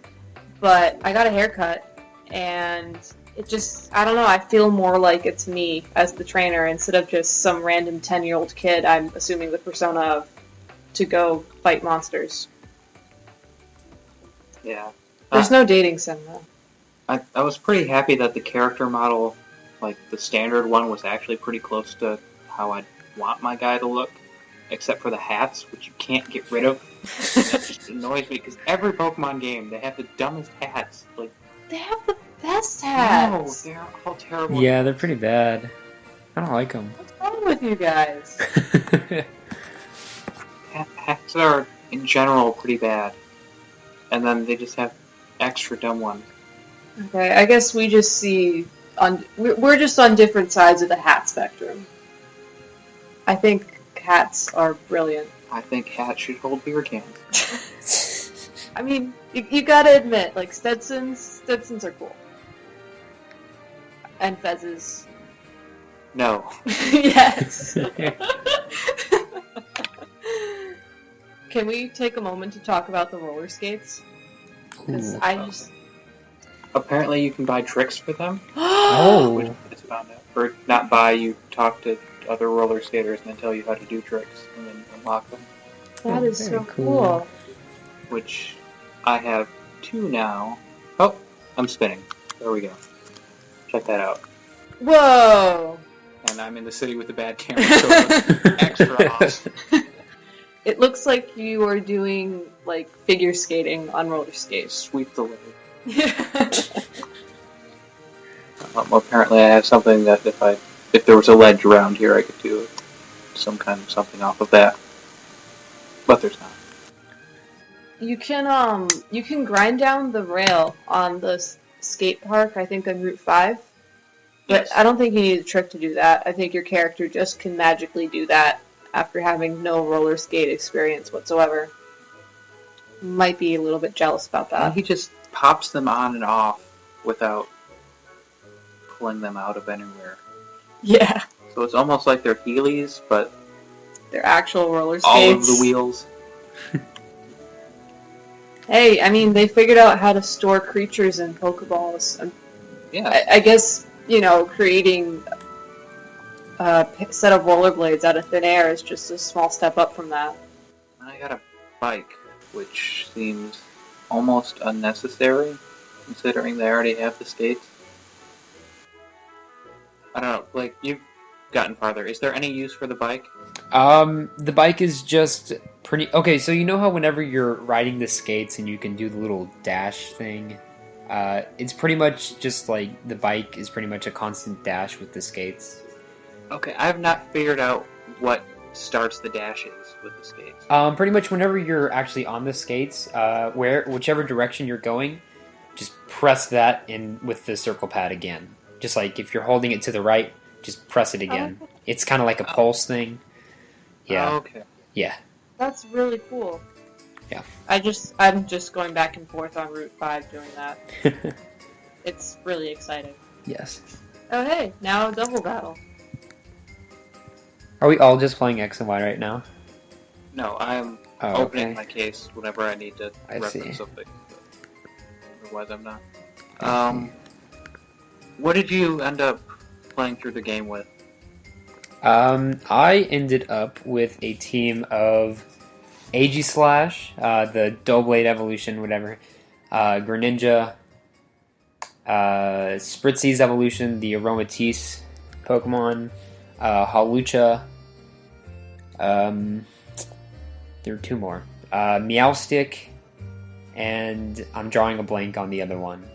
but I got a haircut, and it just, I don't know, I feel more like it's me as the trainer instead of just some random 10-year-old kid I'm assuming the persona of to go fight monsters. Yeah. There's no dating sim, though. I was pretty happy that the character model, like the standard one, was actually pretty close to how I'd want my guy to look, except for the hats, which you can't get rid of. That just annoys me, because every Pokemon game, they have the dumbest hats. Like, They have the best hats! no, they're all terrible. Yeah, they're pretty bad. I don't like them. What's wrong with you guys? Hats are, in general, pretty bad. And then they just have extra dumb ones. Okay, I guess we just see we're just on different sides of the hat spectrum. I think hats are brilliant. I think hats should hold beer cans. I mean, you gotta admit, like Stetsons are cool, and fezzes. No. Yes. Can we take a moment to talk about the roller skates? Because Ooh. I just. Apparently you can buy tricks for them. Oh. Which I just found out. Or not buy, you talk to other roller skaters and they tell you how to do tricks and then you unlock them. That is Very so cool. cool. Which I have 2 now. Oh, I'm spinning. There we go. Check that out. Whoa! And I'm in the city with the bad camera, so it's extra awesome. It looks like you are doing like figure skating on roller skates. Sweep the leg. Yeah. Apparently I have something that if there was a ledge around here, I could do some kind of something off of that. But there's not. You can grind down the rail on the skate park, I think on Route 5. But Yes. I don't think you need a trick to do that. I think your character just can magically do that after having no roller skate experience whatsoever. Might be a little bit jealous about And that. he just pops them on and off without pulling them out of anywhere. Yeah, So it's almost like they're Heelys, but they're actual roller skates. all of the wheels. Hey, I mean, they figured out how to store creatures in Pokeballs. Yeah. I guess, creating a set of rollerblades out of thin air is just a small step up from that. I got a bike, which seems almost unnecessary, considering they already have the skates. I don't know, like, you've gotten farther. Is there any use for the bike? The bike is just pretty... Okay, so you know how whenever you're riding the skates and you can do the little dash thing? It's pretty much just like the bike is pretty much a constant dash with the skates. Okay, I've not figured out what starts the dashes with the skates. Pretty much whenever you're actually on the skates, whichever direction you're going, just press that in with the circle pad again. Just like if you're holding it to the right, just press it again. It's kind of like a pulse thing. Yeah. Oh, okay. Yeah. That's really cool. Yeah. I'm just going back and forth on Route 5 doing that. It's really exciting. Yes. Oh hey, now a double battle. Are we all just playing X and Y right now? No, I'm Oh, opening okay. my case whenever I need to I reference see. something. But otherwise, I'm not. What did you end up playing through the game with? I ended up with a team of Aegislash, the Doughblade Evolution, whatever, Greninja, Spritzy's Evolution, the Aromatisse Pokemon, Hawlucha, there were two more, Meowstic, and I'm drawing a blank on the other one.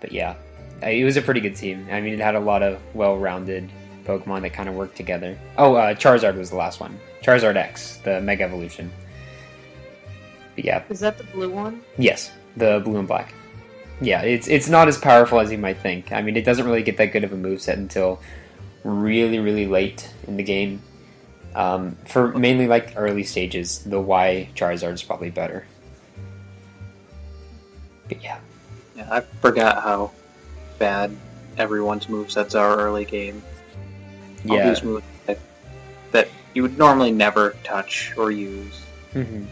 But yeah, it was a pretty good team. I mean, it had a lot of well-rounded Pokemon that kind of worked together. Oh, Charizard was the last one. Charizard X, the Mega Evolution. But yeah, Is that the blue one? yes, the blue and black. Yeah, it's not as powerful as you might think. I mean, it doesn't really get that good of a moveset until really, really late in the game. For mainly like early stages, the Y Charizard is probably better. But yeah. Yeah, I forgot how bad everyone's movesets are early game. All Yeah. these moves that you would normally never touch or use Hmm.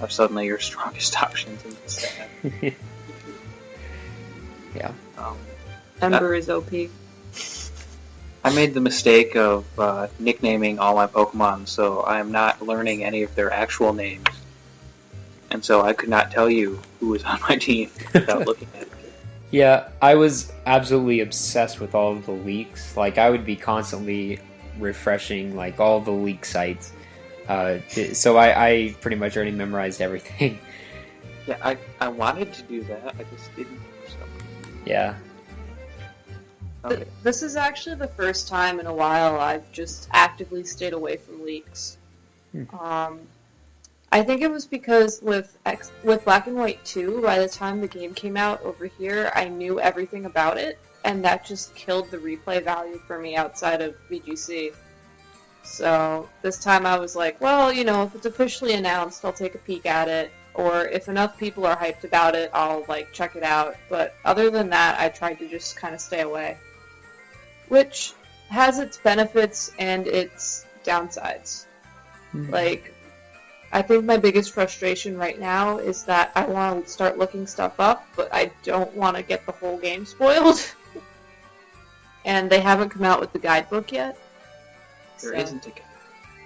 are suddenly your strongest options in the set. Yeah. Ember is OP. I made the mistake of nicknaming all my Pokemon, so I am not learning any of their actual names. And so I could not tell you who was on my team without looking at it. Yeah, I was absolutely obsessed with all of the leaks. Like, I would be constantly refreshing, like, all the leak sites. So I pretty much already memorized everything. Yeah, I wanted to do that, I just didn't for some reason. Yeah. Okay. This is actually the first time in a while I've just actively stayed away from leaks. I think it was because with Black and White 2, by the time the game came out over here, I knew everything about it, and that just killed the replay value for me outside of VGC. So this time I was like, well, if it's officially announced, I'll take a peek at it, or if enough people are hyped about it, I'll check it out. But other than that, I tried to just kind of stay away, which has its benefits and its downsides. I think my biggest frustration right now is that I want to start looking stuff up, but I don't want to get the whole game spoiled. And they haven't come out with the guidebook yet. There So- isn't a guide.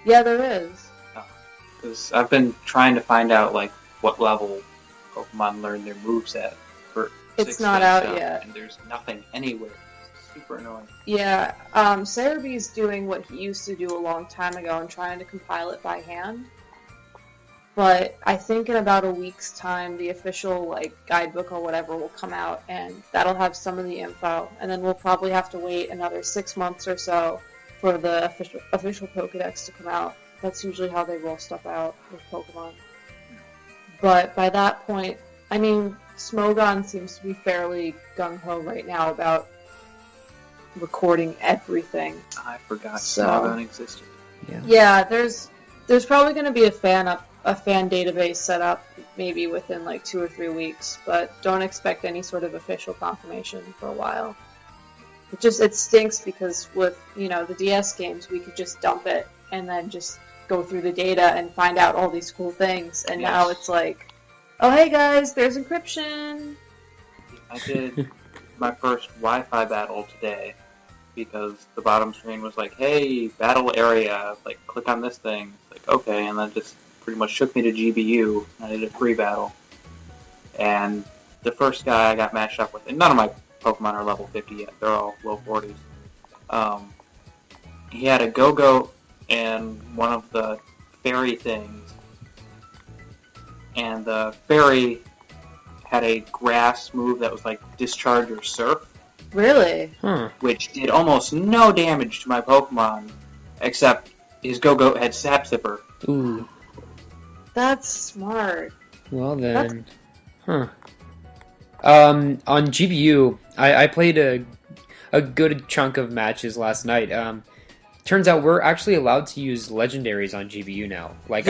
Yeah, there is. Because I've been trying to find out what level Pokemon learn their moves at for It's 6th not and out stuff, yet. and there's nothing anywhere. It's super annoying. Yeah, Cerebee's doing what he used to do a long time ago and trying to compile it by hand. But I think in about a week's time, the official guidebook or whatever will come out, and that'll have some of the info. And then we'll probably have to wait another 6 months or so for the official Pokedex to come out. That's usually how they roll stuff out with Pokemon. But by that point, I mean, Smogon seems to be fairly gung-ho right now about recording everything. I forgot So- Smogon existed. Yeah, there's probably going to be a fan database set up maybe within like 2 or 3 weeks, but don't expect any sort of official confirmation for a while. It stinks because with the DS games we could just dump it and then just go through the data and find out all these cool things, and now it's like, oh hey guys, there's encryption. I did my first Wi-Fi battle today because the bottom screen was like, hey, battle area, like click on this thing. It's like, okay, and then just pretty much shook me to GBU, and I did a free battle. And the first guy I got matched up with, and none of my Pokemon are level 50 yet, they're all low 40s. He had a Go-Go and one of the fairy things, and the fairy had a grass move that was like Discharge or Surf. Really? Which did almost no damage to my Pokemon, except his Go-Go had Sap Sipper. Ooh. That's smart. Well then. On GBU, I played a good chunk of matches last night. Turns out we're actually allowed to use legendaries on GBU now. Like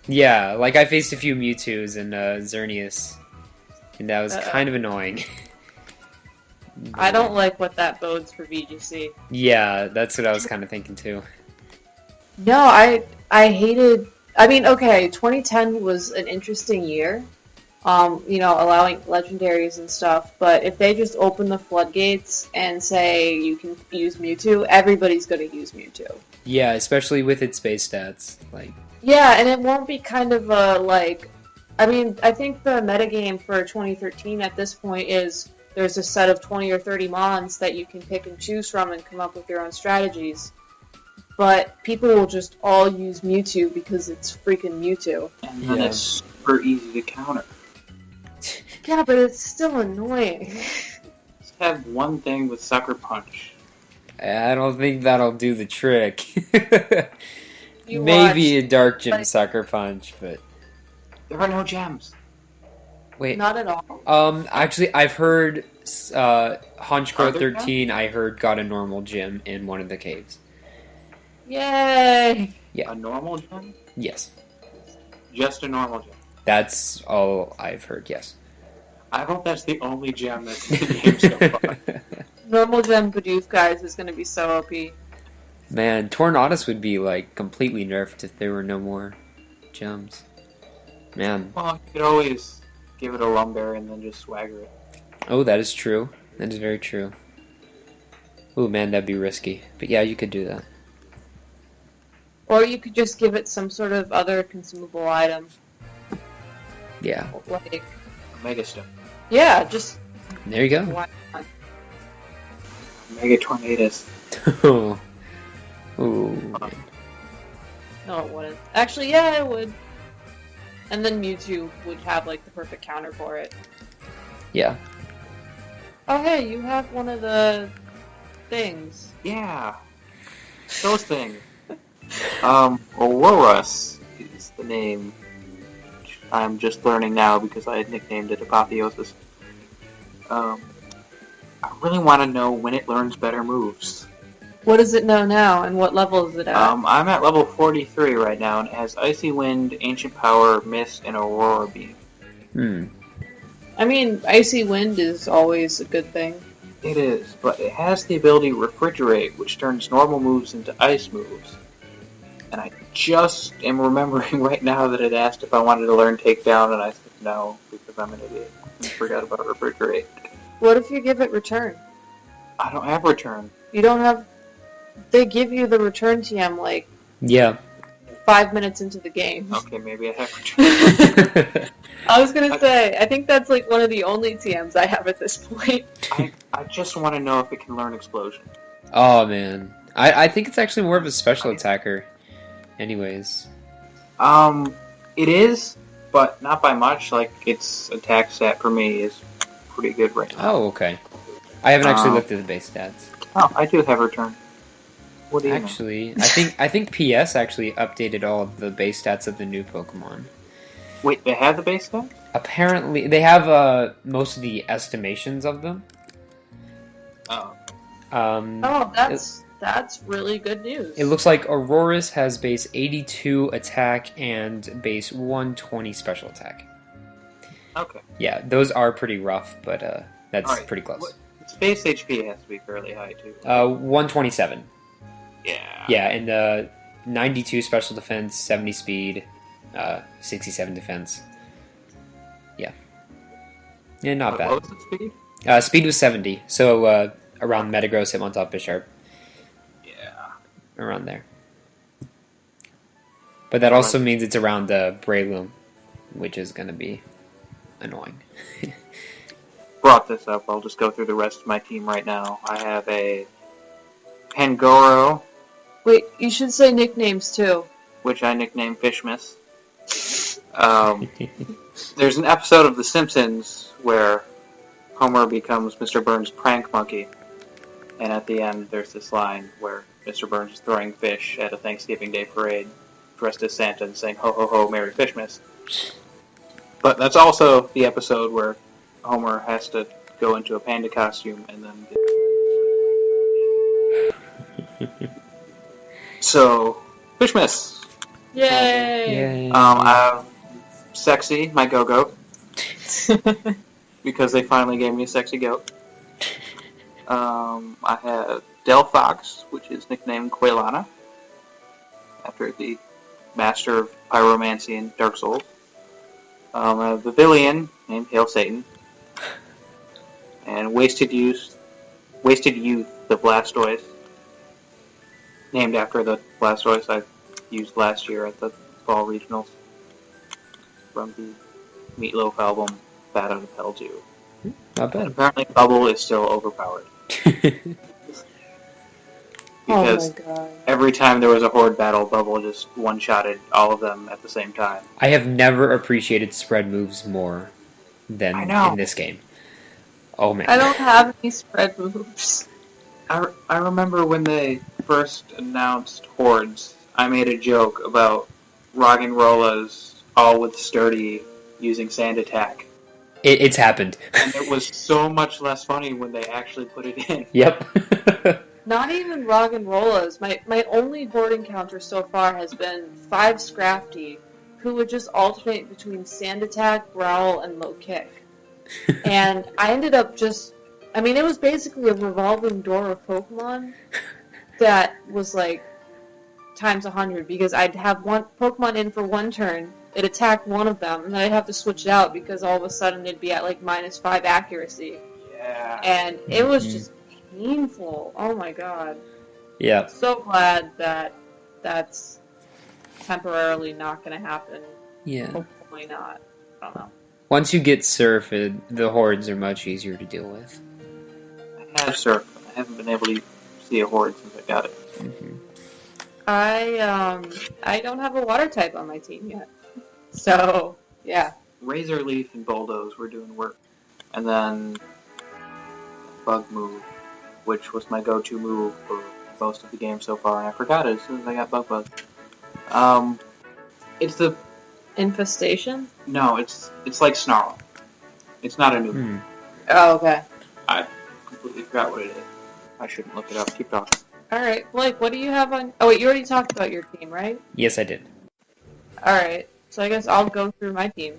yeah, like I faced a few Mewtwo's and Xerneas, and that was kind of annoying. I don't like what that bodes for VGC. Yeah, that's what I was kind of thinking too. No, I hated. I mean, okay, 2010 was an interesting year. Allowing legendaries and stuff, but if they just open the floodgates and say you can use Mewtwo, everybody's going to use Mewtwo. Yeah, especially with its base stats. Yeah, and it won't be kind of I think the metagame for 2013 at this point is there's a set of 20 or 30 mons that you can pick and choose from and come up with your own strategies. But people will just all use Mewtwo because it's freaking Mewtwo. And then it's super easy to counter. Yeah, but it's still annoying. Just have one thing with Sucker Punch. I don't think that'll do the trick. Maybe watch, a Dark Gym Sucker Punch, but... There are no gems. Wait. Not at all. Actually, I've heard Honchkrow 13, I heard, got a normal gym in one of the caves. Yay! Yeah. A normal gem? Yes. Just a normal gem? That's all I've heard, yes. I hope that's the only gem that's in the game so far. Normal gem Bidoof, guys, is going to be so OP. Man, Tornadus would be, completely nerfed if there were no more gems. Man. Well, you could always give it a Lumberry and then just swagger it. Oh, that is true. That is very true. Ooh, man, that'd be risky. But yeah, you could do that. Or you could just give it some sort of other consumable item. Yeah. Like... Mega Stone. Yeah, just... There you go. Why not? Mega Tornadus. Ooh. Man. No, it wouldn't. Actually, yeah, it would. And then Mewtwo would have, the perfect counter for it. Yeah. Oh, hey, you have one of the... things. Yeah. Those things. Aurorus is the name. I'm just learning now because I had nicknamed it Apotheosis. I really want to know when it learns better moves. What does it know now, and what level is it at? I'm at level 43 right now, and it has Icy Wind, Ancient Power, Mist, and Aurora Beam. I mean, Icy Wind is always a good thing. It is, but it has the ability Refrigerate, which turns normal moves into ice moves. And I just am remembering right now that it asked if I wanted to learn Takedown, and I said no, because I'm an idiot. I forgot about Refrigerate. What if you give it Return? I don't have Return. You don't have... They give you the Return TM, Yeah. 5 minutes into the game. Okay, maybe I have Return. I was gonna say, I think that's, one of the only TMs I have at this point. I just want to know if it can learn Explosion. Oh, man. I think it's actually more of a special attacker. Anyways. It is, but not by much. Its attack stat for me is pretty good right now. Oh, okay. I haven't actually looked at the base stats. Oh, I do have Return. What do you Actually, I think PS actually updated all of the base stats of the new Pokemon. Wait, they have the base stat? Apparently, they have most of the estimations of them. Oh. Oh, That's really good news. It looks like Aurorus has base 82 attack and base 120 special attack. Okay. Yeah, those are pretty rough, but that's Alright, pretty close. Space HP has to be fairly high, too. 127. Yeah. Yeah, and 92 special defense, 70 speed, 67 defense. Yeah. Yeah, not bad. What was the speed? Speed was 70, so around Metagross, Hitmontop, Bisharp. Yeah. Around there. But that also means it's around Breloom, which is going to be annoying. Brought this up, I'll just go through the rest of my team right now. I have a Pangoro, Wait, you should say nicknames too. which I nicknamed Fishmas. There's an episode of The Simpsons where Homer becomes Mr. Burns' prank monkey, and at the end there's this line where Mr. Burns is throwing fish at a Thanksgiving Day parade, dressed as Santa and saying, "Ho ho ho, Merry Fishmas." But that's also the episode where Homer has to go into a panda costume and then So, Fishmas. Yay! I have Sexy, my go-goat, because they finally gave me a sexy goat. I have Delphox, which is nicknamed Quailana, after the master of pyromancy in Dark Souls. I have Pavilion, named Hail Satan, and Wasted Youth, the Blastoise, named after the Blastoise I used last year at the Fall Regionals from the Meatloaf album, Bat Out of Hell 2. Not And bad. apparently Bubble is still overpowered. Because oh my god. every time there was a horde battle, Bubble just one-shotted all of them at the same time. I have never appreciated spread moves more than I know. in this game. Oh man. I don't have any spread moves. I remember when they first announced hordes, I made a joke about Roggenrolas all with Sturdy using Sand Attack. It's happened. And it was so much less funny when they actually put it in. Yep. Not even Roggenrolas. My only horde encounter so far has been 5 Scrafty, who would just alternate between Sand Attack, Growl, and Low Kick. And I ended up just... I mean, it was basically a revolving door of Pokemon that was like times 100, because I'd have one Pokemon in for one turn, it'd attack one of them, and then I'd have to switch it out because all of a sudden it'd be at like -5 accuracy. Yeah. And it was just painful. Oh my god. Yeah. So glad that that's temporarily not going to happen. Yeah. Hopefully not. I don't know. Once you get Surf, the hordes are much easier to deal with. I have Surf, but I haven't been able to see a horde since I got it. Mm-hmm. I don't have a water type on my team yet. So, yeah. Razor Leaf and Bulldoze were doing work. And then Bug Move, which was my go-to move for most of the game so far, and I forgot it as soon as I got Bug. It's the... Infestation? No, it's like Snarl. It's not a new Hmm. move. Oh, okay. I completely forgot what it is. I shouldn't look it up. Keep talking. Alright, Blake, what do you have on... Oh, wait, you already talked about your team, right? Yes, I did. Alright, so I guess I'll go through my team.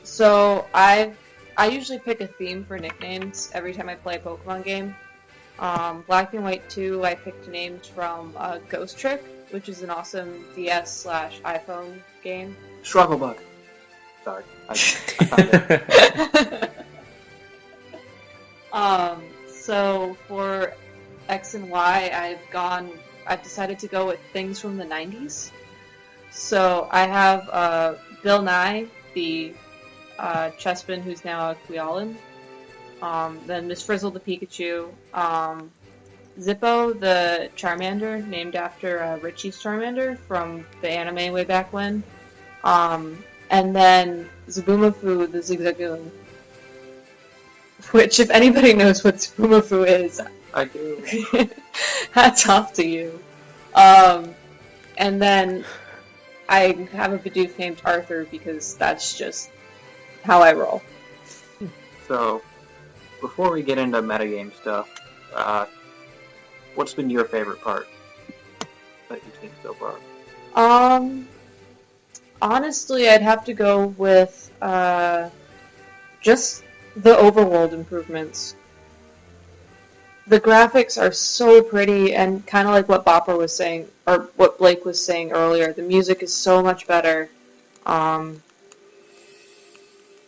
So I usually pick a theme for nicknames every time I play a Pokemon game. Black and White 2, I picked names from Ghost Trick, which is an awesome DS/iPhone game. Struggle Bug. Sorry. I found it. So for X and Y, I've decided to go with things from the 90s. So I have Bill Nye, the Chespin who's now a Quillen. Then Miss Frizzle the Pikachu. Zippo the Charmander, named after Richie's Charmander from the anime way back when. And then Zaboomafoo the Zigzagoon. Which, if anybody knows what Zaboomafoo is, I do. hats off to you. And then I have a Bidoof named Arthur because that's just how I roll. So, before we get into metagame stuff, What's been your favorite part that you've seen so far? Honestly, I'd have to go with just the overworld improvements. The graphics are so pretty, and kind of like what Bopper was saying, or what Blake was saying earlier, the music is so much better.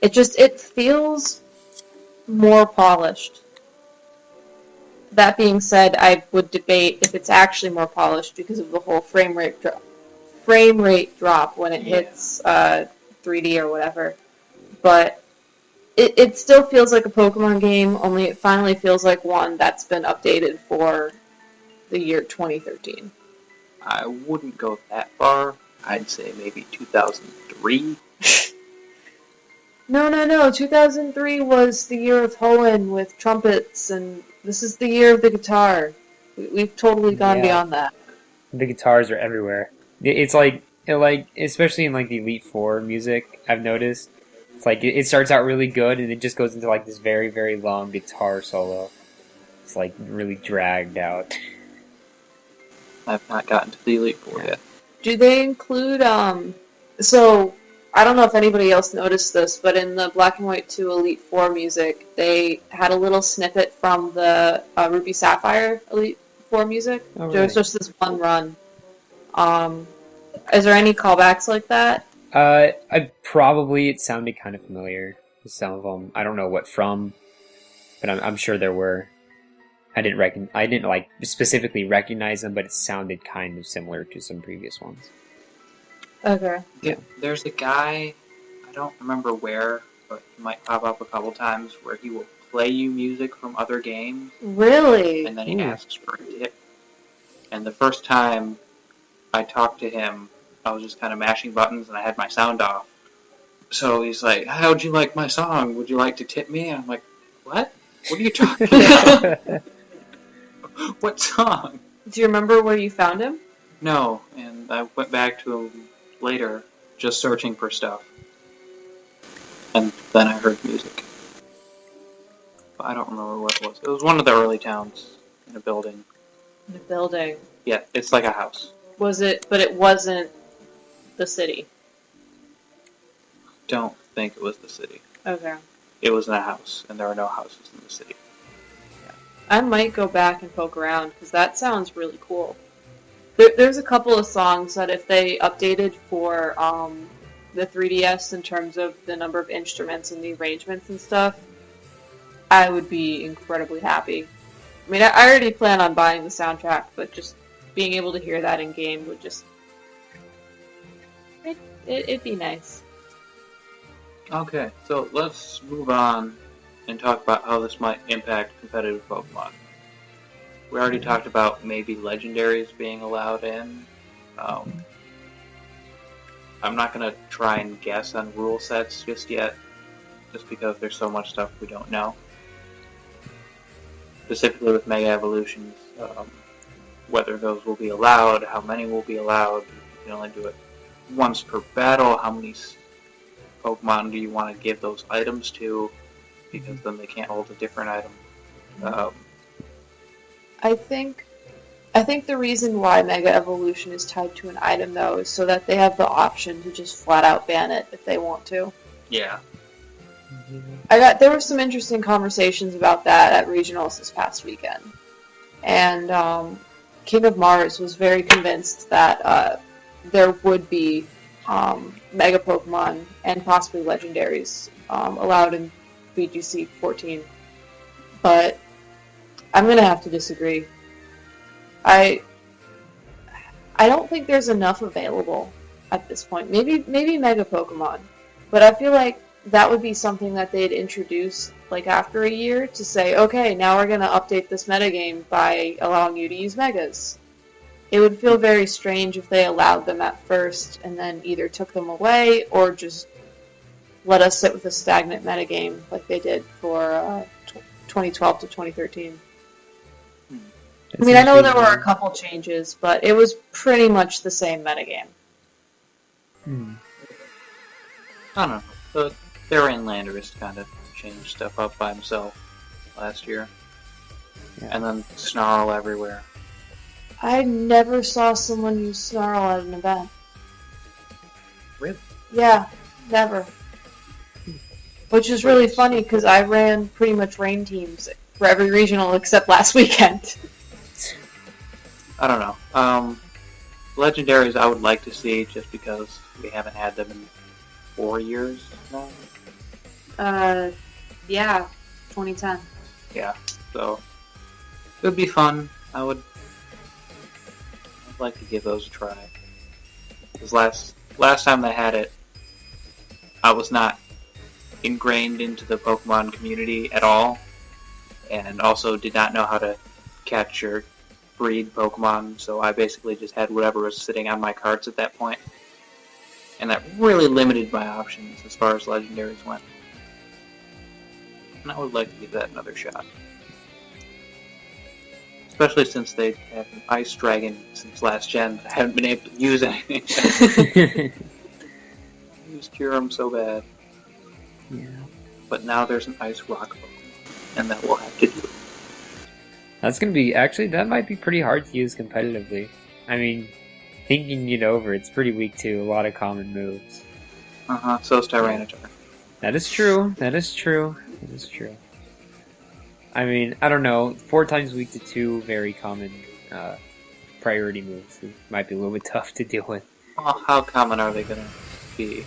It feels more polished. That being said, I would debate if it's actually more polished because of the whole frame rate drop when it hits 3D or whatever. But it still feels like a Pokemon game, only it finally feels like one that's been updated for the year 2013. I wouldn't go that far. I'd say maybe 2003. No. 2003 was the year of Hoenn with trumpets, and this is the year of the guitar. We've totally gone beyond that. The guitars are everywhere. It's like especially in like the Elite Four music, I've noticed. It's like it starts out really good, and it just goes into like this very, very long guitar solo. It's like really dragged out. I've not gotten to the Elite Four yet. Do they include so I don't know if anybody else noticed this, but in the Black and White 2 Elite Four music, they had a little snippet from the Ruby Sapphire Elite Four music. Oh, really? There was just this one run. Is there any callbacks like that? It sounded kind of familiar with some of them. I don't know what from, but I'm sure there were. I didn't like specifically recognize them, but it sounded kind of similar to some previous ones. Okay. Yeah, there's a guy, I don't remember where, but he might pop up a couple times where he will play you music from other games. Really? And then he asks for a tip. And the first time I talked to him, I was just kind of mashing buttons and I had my sound off. So he's like, how'd you like my song? Would you like to tip me? And I'm like, what? What are you talking about? What song? Do you remember where you found him? No, and I went back to him later, just searching for stuff. And then I heard music. But I don't remember what it was. It was one of the early towns in a building. In a building. Yeah, it's like a house. Was it? But it wasn't the city. Don't think it was the city. Okay. It was in a house, and there are no houses in the city. I might go back and poke around, because that sounds really cool. There's a couple of songs that if they updated for the 3DS in terms of the number of instruments and the arrangements and stuff, I would be incredibly happy. I mean, I already plan on buying the soundtrack, but just being able to hear that in game would just... It'd be nice. Okay, so let's move on and talk about how this might impact competitive Pokemon. We already talked about maybe legendaries being allowed in. I'm not going to try and guess on rule sets just yet, just because there's so much stuff we don't know. Specifically with Mega Evolutions, whether those will be allowed, how many will be allowed, you can only do it once per battle, how many Pokemon do you want to give those items to, because then they can't hold a different item. I think the reason why Mega Evolution is tied to an item, though, is so that they have the option to just flat out ban it if they want to. Yeah. There were some interesting conversations about that at Regionals this past weekend. And King of Mars was very convinced that there would be Mega Pokemon and possibly Legendaries allowed in VGC 14. But I'm going to have to disagree. I don't think there's enough available at this point. Maybe Mega Pokemon. But I feel like that would be something that they'd introduce like after a year to say, okay, now we're going to update this metagame by allowing you to use Megas. It would feel very strange if they allowed them at first and then either took them away or just let us sit with a stagnant metagame like they did for 2012 to 2013. I mean, I know there were a couple changes, but it was pretty much the same metagame. I don't know. The Therian Landorus kind of changed stuff up by himself last year. Yeah. And then Snarl everywhere. I never saw someone use Snarl at an event. Really? Yeah, never. Which is really funny because I ran pretty much rain teams for every regional except last weekend. I don't know. Legendaries I would like to see just because we haven't had them in 4 years now. Yeah, 2010. Yeah, so it would be fun. I'd like to give those a try. Because last time they had it, I was not ingrained into the Pokemon community at all, and also did not know how to catch or breed Pokemon, so I basically just had whatever was sitting on my carts at that point. And that really limited my options as far as legendaries went. And I would like to give that another shot. Especially since they have an Ice Dragon since last gen. I haven't been able to use anything. I use Kyurem so bad. Yeah. But now there's an Ice Rock Pokemon, and that will have to do. That's gonna be actually that might be pretty hard to use competitively. I mean, thinking it over, it's pretty weak to a lot of common moves. So's Tyranitar. That is true. That is true. That is true. I mean, I don't know. 4 times weak to 2 very common priority moves. It might be a little bit tough to deal with. Well, how common are they gonna be?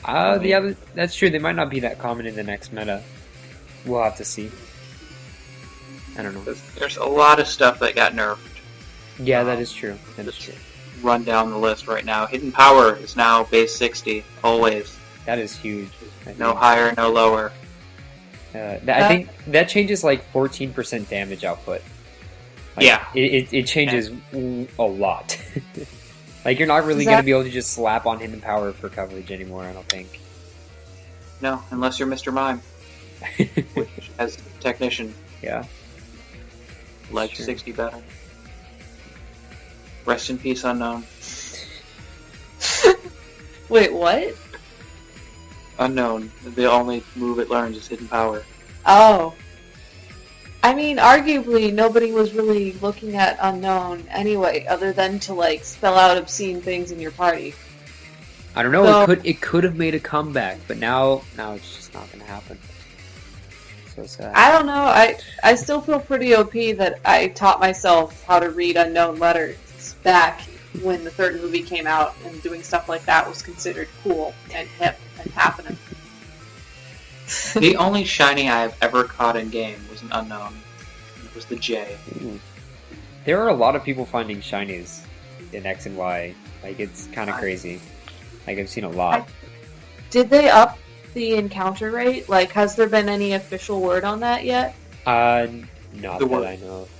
That's true. They might not be that common in the next meta. We'll have to see. I don't know. There's a lot of stuff that got nerfed. Yeah, that is true. That is true. Run down the list right now. Hidden Power is now base 60, always. That is huge. No higher, no lower. I think that changes like 14% damage output. Like, yeah. It changes a lot. Like, you're not really going to be able to just slap on Hidden Power for coverage anymore, I don't think. No, unless you're Mr. Mime. Which, as Technician, yeah. Like 60 better. Rest in peace, Unknown. Wait, what? Unknown. The only move it learns is Hidden Power. Oh. I mean, arguably, nobody was really looking at Unknown anyway, other than to, like, spell out obscene things in your party. I don't know, So, it could have made a comeback, but now it's just not going to happen. So sad. I don't know, I still feel pretty OP that I taught myself how to read unknown letters back when the third movie came out, and doing stuff like that was considered cool and hip and happening. The only shiny I've ever caught in game was an Unknown. It was the J. Ooh. There are a lot of people finding shinies in X and Y. Like, it's kind of crazy. Like, I've seen a lot. Did they up the encounter rate? Like, has there been any official word on that yet? Not The that word. I know of.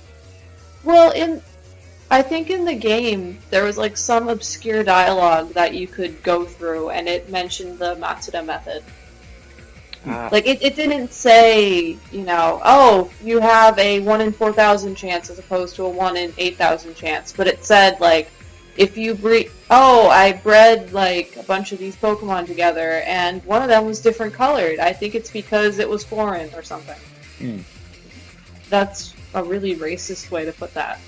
Well, I think in the game, there was like some obscure dialogue that you could go through, and it mentioned the Matsuda method. Like, it didn't say, oh, you have a 1 in 4,000 chance as opposed to a 1 in 8,000 chance, but it said, like, if you breed... Oh, I bred, like, a bunch of these Pokemon together, and one of them was different colored. I think it's because it was foreign or something. That's a really racist way to put that.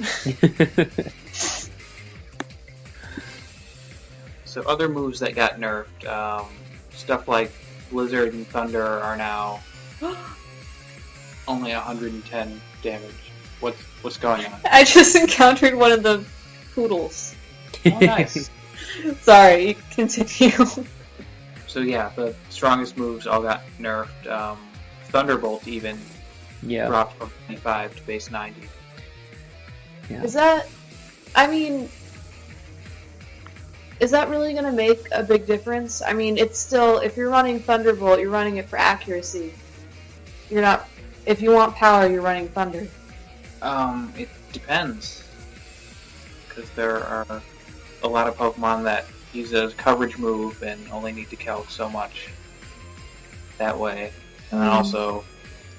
So other moves that got nerfed, stuff like Blizzard and Thunder are now only 110 damage. What's going on? I just encountered one of the poodles. Oh, nice. Sorry, continue. So yeah, the strongest moves all got nerfed. Thunderbolt even Yeah. dropped from 25 to base 90. Yeah. Is that really going to make a big difference? I mean, it's still, if you're running Thunderbolt, you're running it for accuracy. You're not, if you want power, you're running Thunder. It depends. Because there are a lot of Pokemon that use a coverage move and only need to calc so much that way. And then also,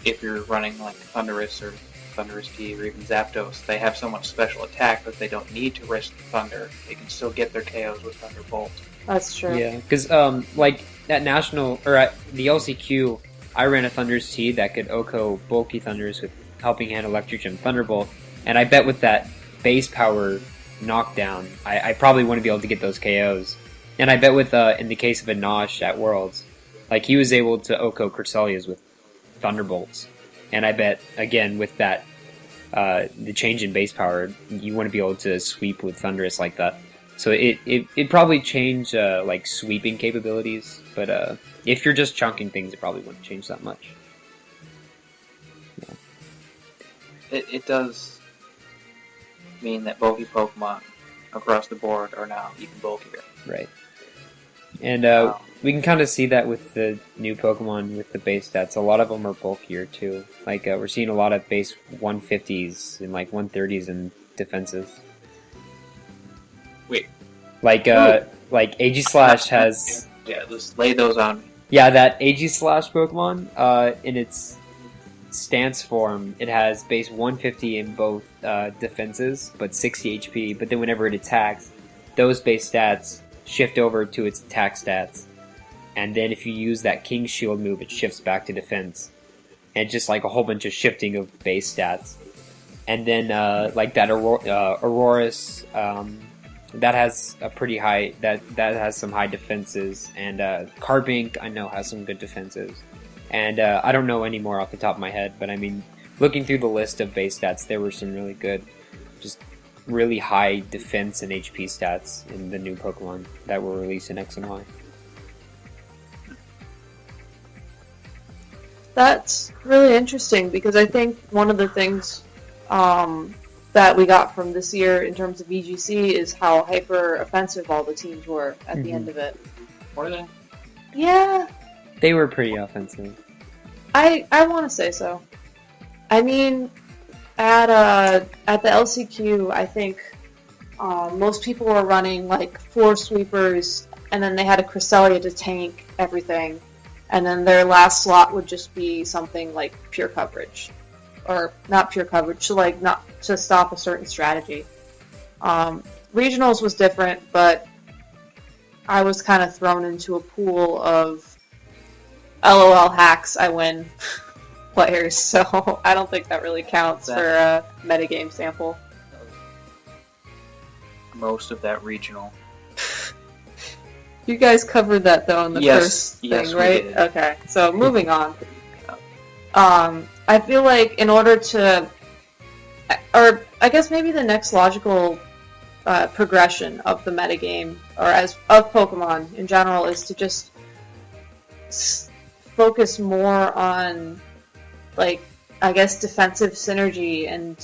if you're running like Thundurus or Thundurus T or even Zapdos, they have so much special attack that they don't need to risk Thunder. They can still get their KOs with Thunderbolt. That's true. Yeah, because like at National or at the LCQ, I ran a Thunder's T that could OHKO bulky Thunders with Helping Hand, Electric Gym, Thunderbolt, and I bet with that base power knockdown, I probably wouldn't be able to get those KOs. And I bet with in the case of a Nosh at Worlds, like he was able to Oko Creselia's with Thunderbolts. And I bet, again, with that, the change in base power, you wouldn't be able to sweep with Thunderous like that. So it'd probably change, like, sweeping capabilities. But if you're just chunking things, it probably wouldn't change that much. Yeah. It does mean that bulky Pokemon across the board are now even bulkier. Right. And we can kind of see that with the new Pokemon with the base stats. A lot of them are bulkier too. Like we're seeing a lot of base 150s and like 130s in defenses. Wait. Like Aegislash has. Yeah, just lay those on me. Yeah, that Aegislash Pokemon, in its stance form, it has base 150 in both defenses, but 60 HP. But then whenever it attacks, those base stats shift over to its attack stats. And then if you use that King Shield move, it shifts back to defense. And just like a whole bunch of shifting of base stats. And then like that Aurorus, that has a pretty high, that has some high defenses. And Carbink, I know, has some good defenses. And I don't know any more off the top of my head, but I mean, looking through the list of base stats, there were some really good, just really high defense and HP stats in the new Pokemon that were released in X and Y. That's really interesting because I think one of the things that we got from this year in terms of VGC is how hyper offensive all the teams were at the end of it. Were they? Yeah. They were pretty offensive. I want to say so. I mean, at the LCQ, I think most people were running like 4 sweepers, and then they had a Cresselia to tank everything, and then their last slot would just be something like pure coverage, or not pure coverage, to like not to stop a certain strategy. Regionals was different, but I was kind of thrown into a pool of LOL hacks, I win players, so I don't think that really counts for a metagame sample. Most of that regional. You guys covered that though in the first thing, yes, right? We did. Okay, so moving on. I feel like in order to, or I guess maybe the next logical progression of the metagame, or of Pokemon in general, is to just focus more on, like, I guess defensive synergy and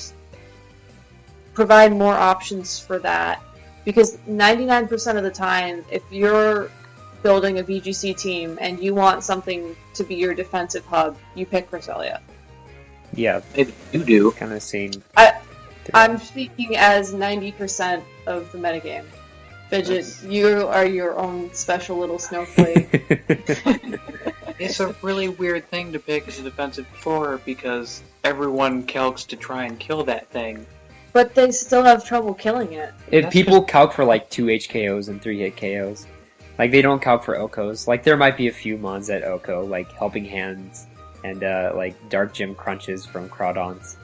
provide more options for that. Because 99% of the time, if you're building a VGC team and you want something to be your defensive hub, you pick Cresselia. Yeah, Maybe you do. kind of seen. I'm speaking as 90% of the metagame. Fidget, you are your own special little snowflake. It's a really weird thing to pick as a defensive core because everyone calcs to try and kill that thing. But they still have trouble killing it. If people calc for like 2 HKOs and 3 hit KOs. Like they don't calc for Okos. Like there might be a few mons at Oko, like Helping Hands and like Dark Gym Crunches from Crawdons.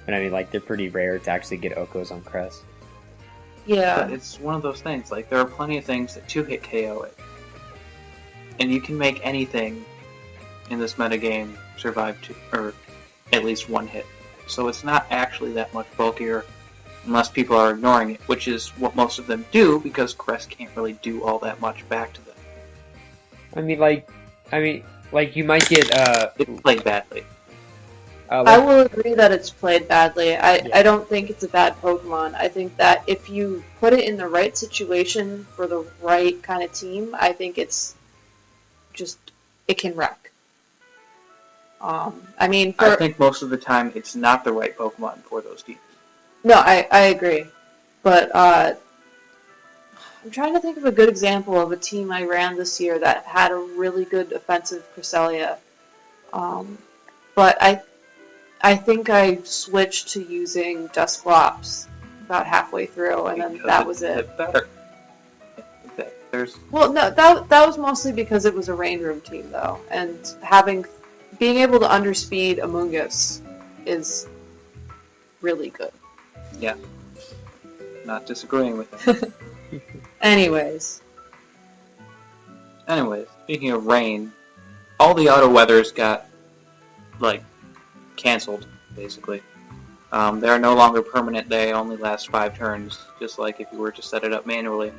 But I mean, like they're pretty rare to actually get Okos on Crest. Yeah. But it's one of those things, like there are plenty of things that 2-hit KO it. And you can make anything in this metagame survive 2, or at least 1 hit. So it's not actually that much bulkier unless people are ignoring it, which is what most of them do because Crest can't really do all that much back to them. I mean, like you might get It's played badly. I will agree that it's played badly. I don't think it's a bad Pokemon. I think that if you put it in the right situation for the right kind of team, I think it's just, it can wreck. I mean, I think most of the time it's not the right Pokemon for those teams. No, I agree. But I'm trying to think of a good example of a team I ran this year that had a really good offensive Cresselia. But I think I switched to using Dusclops about halfway through, and then that was it. Better. Well, no, that was mostly because it was a rain room team, though, and being able to underspeed Amoonguss is really good. Yeah. not disagreeing with him. Anyways, speaking of rain, all the auto weathers got, like, canceled, basically. They are no longer permanent, they only last 5 turns, just like if you were to set it up manually.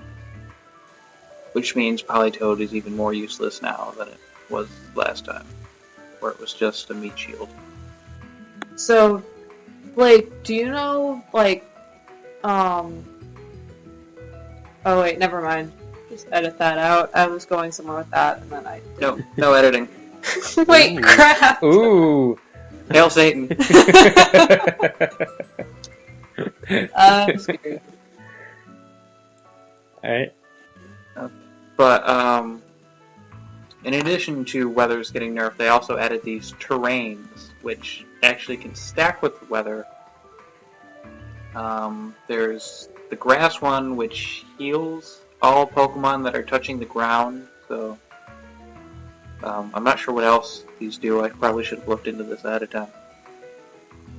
Which means Politoed is even more useless now than it was last time, where it was just a meat shield. so, Blake, do you know, like, oh wait, never mind. Just edit that out. I was going somewhere with that, and then I... No editing. Wait, Ooh. crap! Ooh. Hail Satan! I'm scared. Alright. But, in addition to weathers getting nerfed, they also added these terrains, which actually can stack with the weather. There's the grass one, which heals all Pokemon that are touching the ground, so... I'm not sure what else these do. I probably should have looked into this ahead of time.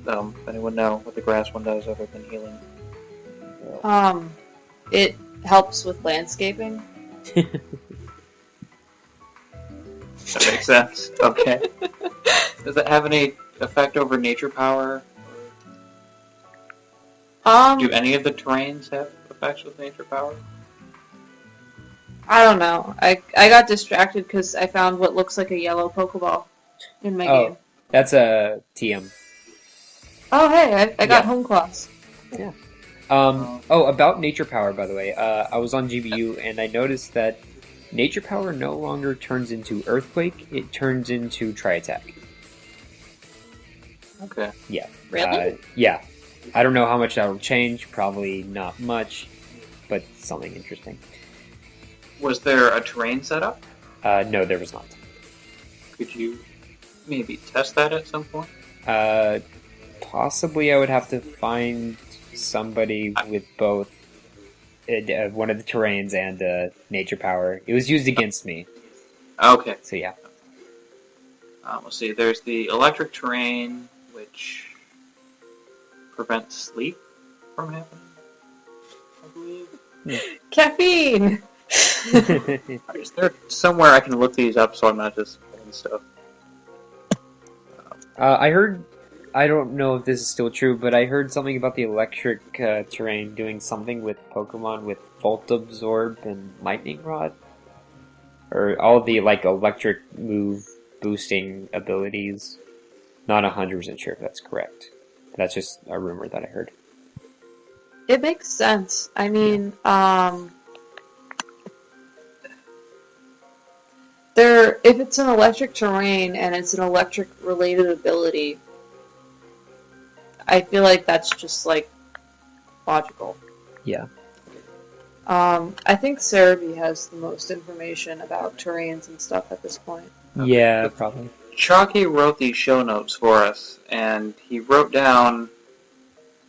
If anyone know what the grass one does other than healing. It helps with landscaping. That makes sense. Okay. Does it have any effect over nature power? Do any of the terrains have effects with nature power? I don't know. I got distracted because I found what looks like a yellow Pokeball in my game. That's a TM. Oh, hey, I got Yeah. home claws. About nature power, by the way. I was on GBU and I noticed that nature power no longer turns into Earthquake, it turns into Tri-Attack. Okay. Yeah. Really? Yeah. I don't know how much that will change, probably not much, but something interesting. Was there a terrain setup? No, there was not. Could you maybe test that at some point? Possibly I would have to find somebody with both one of the terrains and nature power. It was used against me, Okay. so yeah. Let's see. There's the electric terrain, which prevents sleep from happening, I believe. Caffeine! Is there somewhere I can look these up so I'm not just pulling stuff? I heard, I don't know if this is still true, but I heard something about the electric terrain doing something with Pokemon with Volt Absorb and Lightning Rod. Or all the electric move boosting abilities. Not 100% sure if that's correct. That's just a rumor that I heard. It makes sense. I mean, if it's an electric terrain and it's an electric related ability, I feel like that's just logical. Yeah. I think Cerebi has the most information about terrains and stuff at this point. Yeah, probably. Chalkey wrote these show notes for us, and he wrote down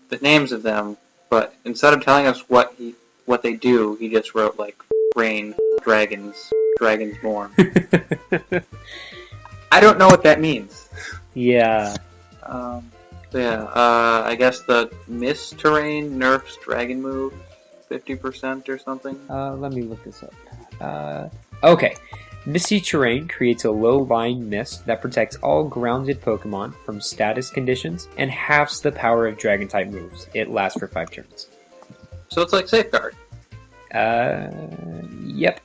the names of them, but instead of telling us what they do, he just wrote rain, dragons, dragonsborn. I don't know what that means. Yeah. I guess the mist terrain nerfs dragon move 50% or something. Let me look this up. Okay. Misty Terrain creates a low-lying mist that protects all grounded Pokemon from status conditions and halves the power of Dragon-type moves. It lasts for 5 turns. So it's like Safeguard. Yep.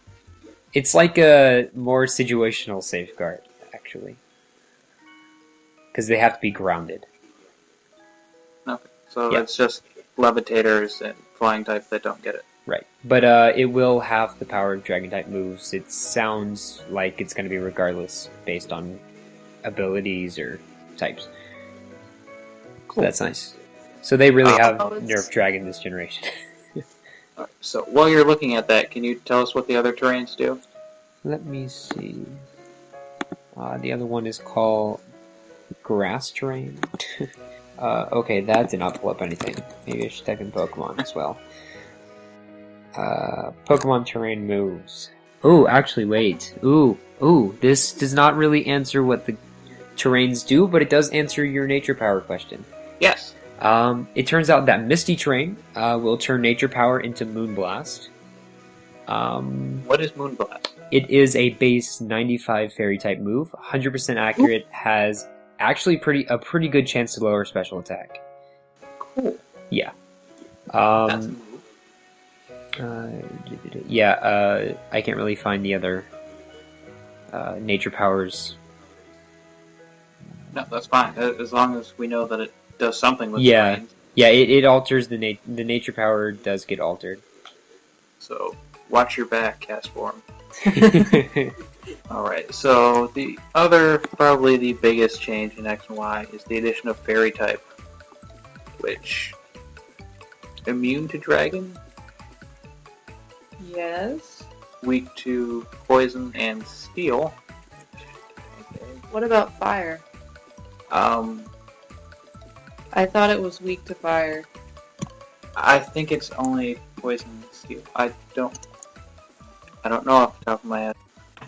It's like a more situational Safeguard, actually. Because they have to be grounded. Okay. So Yeah. it's just levitators and flying types that don't get it. Right. But it will have the power of Dragon-type moves. It sounds like it's going to be regardless based on abilities or types. Cool. So that's nice. So they really have it's- nerfed Dragon this generation. Alright, so while you're looking at that, can you tell us what the other terrains do? Let me see. The other one is called Grass Terrain. Okay, that did not pull up anything. Maybe I should type in Pokemon as well. Pokemon terrain moves. Ooh, actually, wait. Ooh, this does not really answer what the terrains do, but it does answer your nature power question. Yes. It turns out that Misty Train will turn Nature Power into Moonblast. What is Moonblast? It is a base 95 Fairy type move, 100% accurate, has actually a pretty good chance to lower special attack. Cool. Yeah. That's a move. I can't really find the other Nature Powers. No, that's fine. As long as we know that it does something with Yeah. terrains. Yeah, it alters the Nature Power does get altered. So, watch your back, cast form. Alright, so the other, probably the biggest change in X and Y is the addition of Fairy type, which... immune to Dragon, Yes. weak to Poison and Steel. What about fire? Um, I thought it was weak to fire. I think it's only Poison and Steel. I don't know off the top of my head.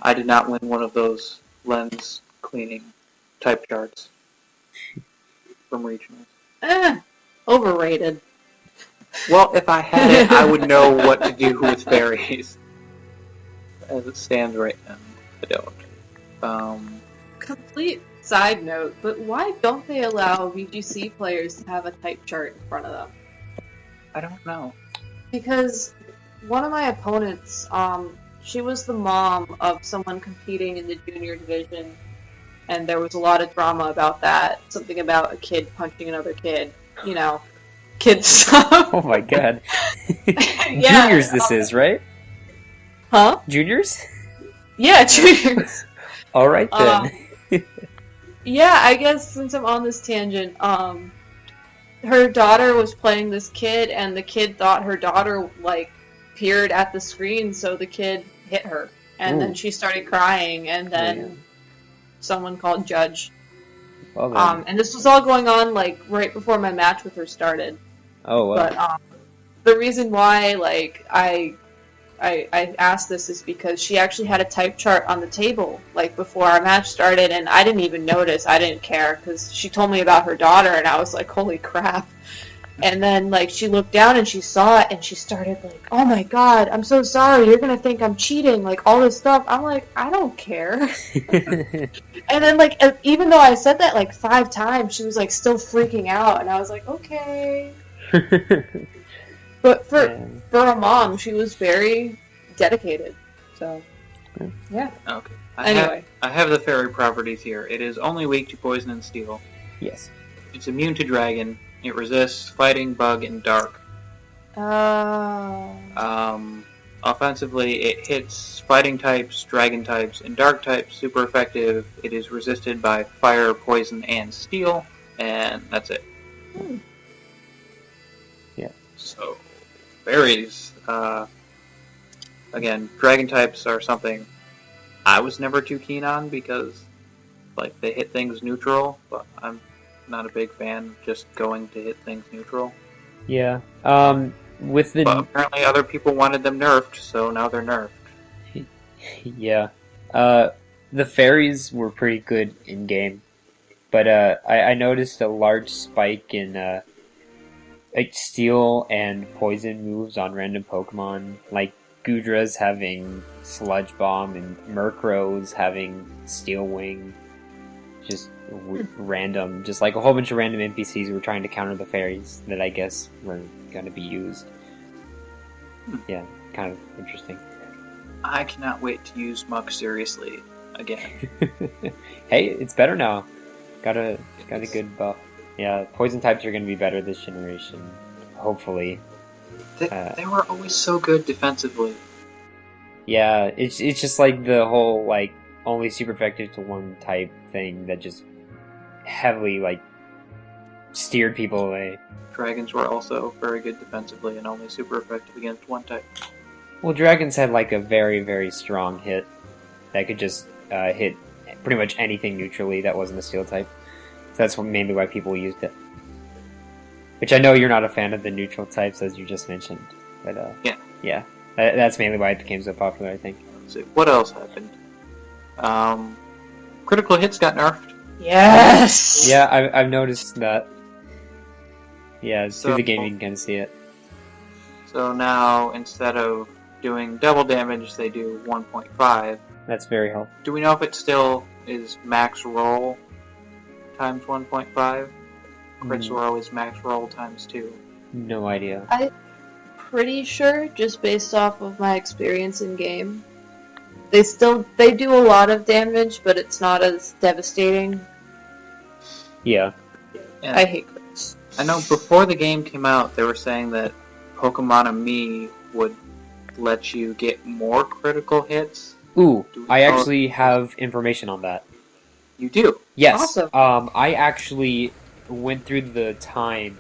I did not win one of those lens cleaning type charts from regionals. Overrated. Well, if I had it, I would know what to do with fairies. As it stands right now, I don't. Complete side note, but why don't they allow VGC players to have a type chart in front of them? I don't know. Because one of my opponents, she was the mom of someone competing in the junior division, and there was a lot of drama about that. Something about a kid punching another kid, kid stuff. Oh my god. Yeah, Juniors this is, right? Huh? Juniors? Yeah, juniors. Alright then. Yeah, I guess since I'm on this tangent, her daughter was playing this kid, and the kid thought her daughter, peered at the screen, so the kid hit her. And then she started crying, and then someone called Judge. Well then. And this was all going on, right before my match with her started. Oh, wow. But, the reason why, I asked this is because she actually had a type chart on the table, before our match started, and I didn't even notice. I didn't care, because she told me about her daughter, and I was like, holy crap. And then, she looked down, and she saw it, and she started, oh my god, I'm so sorry, you're gonna think I'm cheating, all this stuff. I'm like, I don't care. And then, even though I said that, 5 times, she was, still freaking out, and I was like, okay. But for a mom, she was very dedicated. So, yeah. Okay. Anyway. I have the fairy properties here. It is only weak to Poison and Steel. Yes. It's immune to Dragon. It resists Fighting, Bug, and Dark. Offensively, it hits Fighting types, Dragon types, and Dark types super effective. It is resisted by Fire, Poison, and Steel. And that's it. Yeah. So, fairies. Again, Dragon types are something I was never too keen on because, they hit things neutral, but I'm not a big fan of just going to hit things neutral. Yeah. With the... But apparently other people wanted them nerfed, so now they're nerfed. Yeah. The fairies were pretty good in-game, but I noticed a large spike in steel and poison moves on random Pokemon, like Gudra's having Sludge Bomb and Murkrow's having Steel Wing. Just random, just a whole bunch of random NPCs were trying to counter the fairies that I guess were going to be used. Yeah, kind of interesting. I cannot wait to use Muck seriously again. Hey, it's better now. Got a good buff. Yeah, poison types are going to be better this generation, hopefully. They were always so good defensively. Yeah, it's just the whole only super effective to one type thing that just heavily steered people away. Dragons were also very good defensively and only super effective against one type. Well, dragons had a very, very strong hit that could just hit pretty much anything neutrally that wasn't a steel type. So that's mainly why people used it. Which I know you're not a fan of the neutral types, as you just mentioned. But yeah, that's mainly why it became so popular, I think. Let's see, what else happened? Critical hits got nerfed. Yes! Yeah, I've noticed that. Yeah, through the game you can kind of see it. So now, instead of doing double damage, they do 1.5. That's very helpful. Do we know if it still is max roll times 1.5? Crits roll is max roll times 2. No idea. Pretty sure, just based off of my experience in game. They do a lot of damage, but it's not as devastating. Yeah. And I hate crits. I know before the game came out, they were saying that Pokemon Me would let you get more critical hits. Ooh, I actually have information on that. You do? Yes. Awesome. I actually went through the time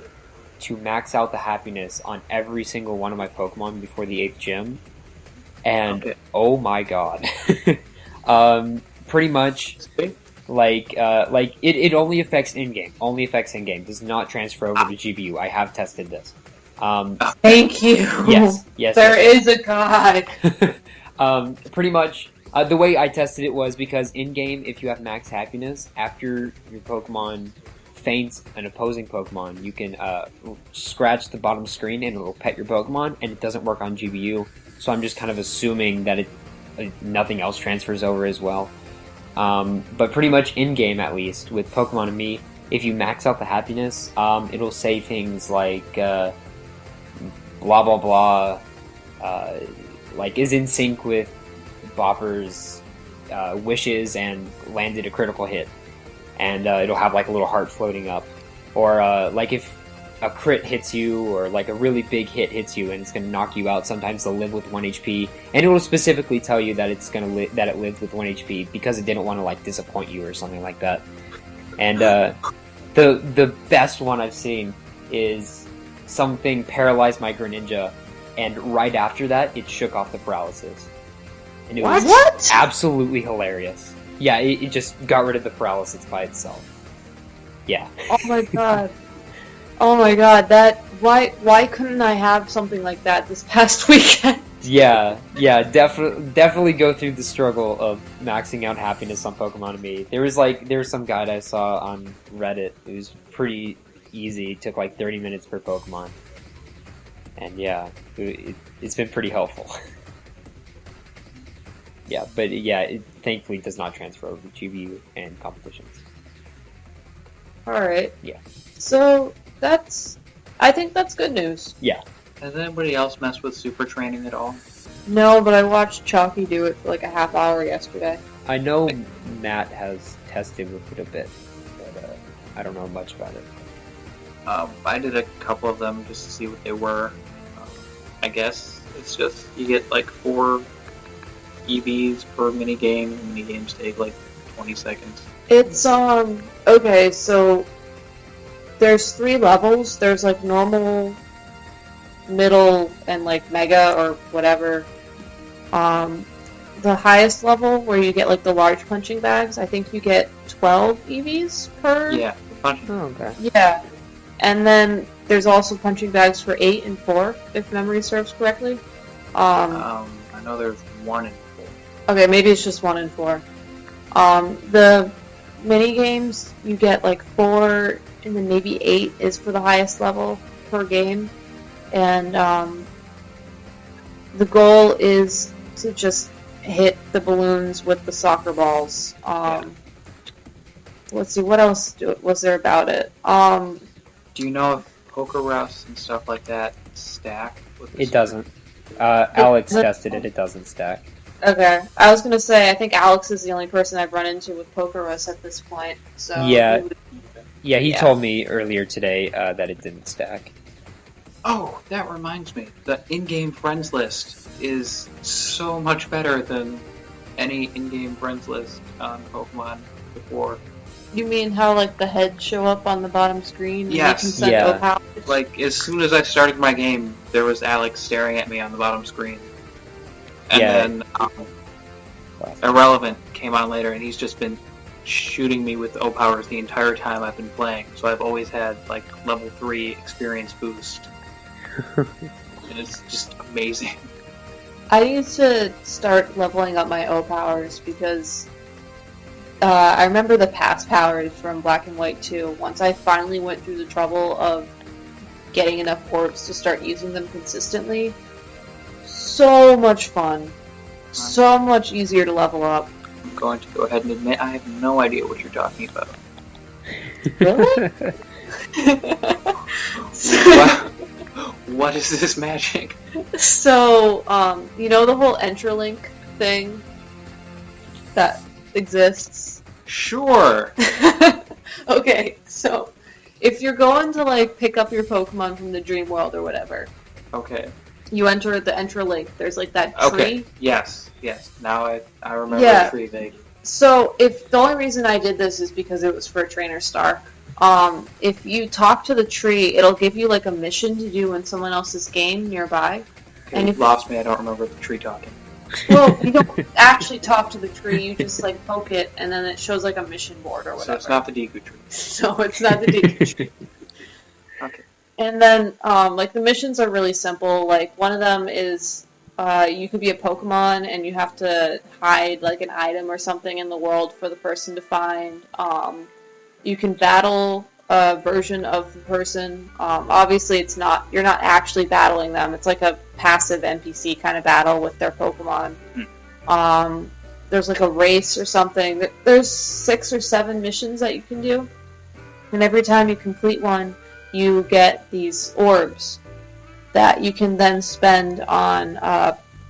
to max out the happiness on every single one of my Pokemon before the 8th gym. And oh my god. Pretty much like it only affects in-game. Only affects in-game. Does not transfer over to GBU. I have tested this. Thank you. Yes. There is a god. Pretty much, the way I tested it was because in-game, if you have max happiness, after your Pokemon faints an opposing Pokemon, you can scratch the bottom screen and it will pet your Pokemon, and it doesn't work on GBU. So I'm just kind of assuming that nothing else transfers over as well. But pretty much in-game, at least, with Pokemon and Me, if you max out the happiness, it'll say things like blah blah blah, like is in sync with Bopper's wishes and landed a critical hit, and it'll have like a little heart floating up, or like if a crit hits you or like a really big hit hits you and it's going to knock you out, sometimes they'll live with 1 HP, and it will specifically tell you that it's going to that it lived with 1 HP because it didn't want to like disappoint you or something like that. And the best one I've seen is something paralyzed my Greninja, and right after that it shook off the paralysis. And it was absolutely hilarious. Yeah, it just got rid of the paralysis by itself. Yeah. Oh my god. Oh my god, why couldn't I have something like that this past weekend? Yeah, definitely go through the struggle of maxing out happiness on Pokemon and Me. There was some guide I saw on Reddit. It was pretty easy. It took like 30 minutes per Pokemon. And yeah, it's been pretty helpful. Yeah, but yeah, it thankfully does not transfer over to GBU and competitions. Alright. Yeah. So, I think that's good news. Yeah. Has anybody else messed with super training at all? No, but I watched Chalkey do it for like a half hour yesterday. I know Matt has tested with it a bit, but I don't know much about it. I did a couple of them just to see what they were. I guess it's just you get like 4 EVs per minigame, and minigames take like 20 seconds. It's, okay, so there's 3 levels. There's like normal, middle, and like mega or whatever. The highest level where you get like the large punching bags, I think you get 12 EVs per. Yeah, the punching. Oh, okay. Yeah, and then there's also punching bags for 8 and 4, if memory serves correctly. I know there's 1 and 4. Okay, maybe it's just 1 and 4. The mini games you get like 4, and then maybe 8 is for the highest level per game, and the goal is to just hit the balloons with the soccer balls. Let's see, what else was there about it? Do you know if Pokerus and stuff like that stack with the It doesn't. Alex tested it. It doesn't stack. Okay, I was gonna say I think Alex is the only person I've run into with Pokerus at this point. So Yeah, he told me earlier today that it didn't stack. Oh, that reminds me. The in-game friends list is so much better than any in-game friends list on Pokemon before. You mean how like the heads show up on the bottom screen? And Yes. You can send Yeah. Opals? Like, as soon as I started my game, there was Alex staring at me on the bottom screen. And then Irrelevant came on later, and he's just been shooting me with O-Powers the entire time I've been playing. So I've always had, like, level 3 experience boost. And it's just amazing. I need to start leveling up my O-Powers because I remember the past powers from Black and White 2. Once I finally went through the trouble of getting enough orbs to start using them consistently. So much fun. So much easier to level up. I'm going to go ahead and admit I have no idea what you're talking about. Really? What is this magic? So, you know the whole Entralink thing that exists? Sure. Okay, so if you're going to like pick up your Pokemon from the dream world or whatever, Okay. you enter the Entralink. There's like that tree. Okay. Yes. Now I remember Yeah. the tree vaguely. So if the only reason I did this is because it was for a trainer star. If you talk to the tree, it'll give you like a mission to do in someone else's game nearby. Okay, And you if- lost me. I don't remember the tree talking. Well, you don't actually talk to the tree. You just like poke it, and then it shows like a mission board or whatever. So it's not the Deku tree. No, it's not the Deku tree. Okay. And then, like, the missions are really simple. Like, one of them is you could be a Pokemon and you have to hide, like, an item or something in the world for the person to find. You can battle a version of the person. Obviously, you're not actually battling them. It's like a passive NPC kind of battle with their Pokemon. There's, like, a race or something. There's 6 or 7 missions that you can do. And every time you complete one, you get these orbs that you can then spend on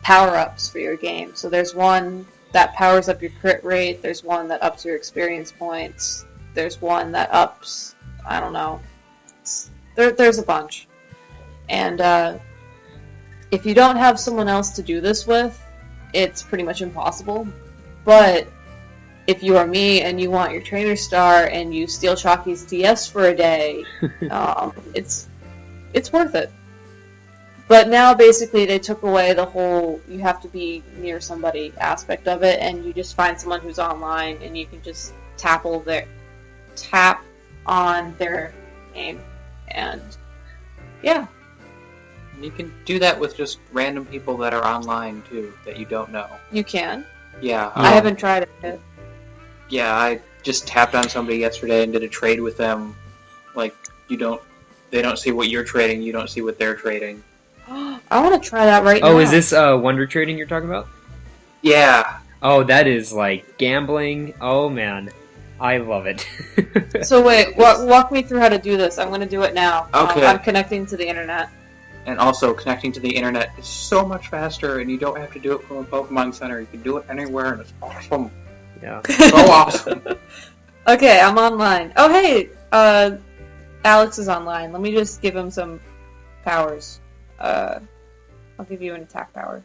power-ups for your game. So there's one that powers up your crit rate, there's one that ups your experience points, there's one that ups, I don't know, there's a bunch. And if you don't have someone else to do this with, it's pretty much impossible. But if you are me and you want your trainer star and you steal Chalkey's DS for a day, it's worth it. But now basically they took away the whole you have to be near somebody aspect of it, and you just find someone who's online and you can just tap on their name, and yeah. You can do that with just random people that are online too that you don't know. You can. Yeah. I haven't tried it yet. Yeah, I just tapped on somebody yesterday and did a trade with them. Like, they don't see what you're trading, you don't see what they're trading. I want to try that right now. Oh, is this Wonder Trading you're talking about? Yeah. Oh, that is like gambling. Oh man, I love it. So wait, walk me through how to do this. I'm going to do it now. Okay. I'm connecting to the internet. And also, connecting to the internet is so much faster, and you don't have to do it from a Pokemon Center. You can do it anywhere, and it's awesome. Yeah. So awesome. Okay, I'm online. Oh hey, Alex is online. Let me just give him some powers. I'll give you an attack power.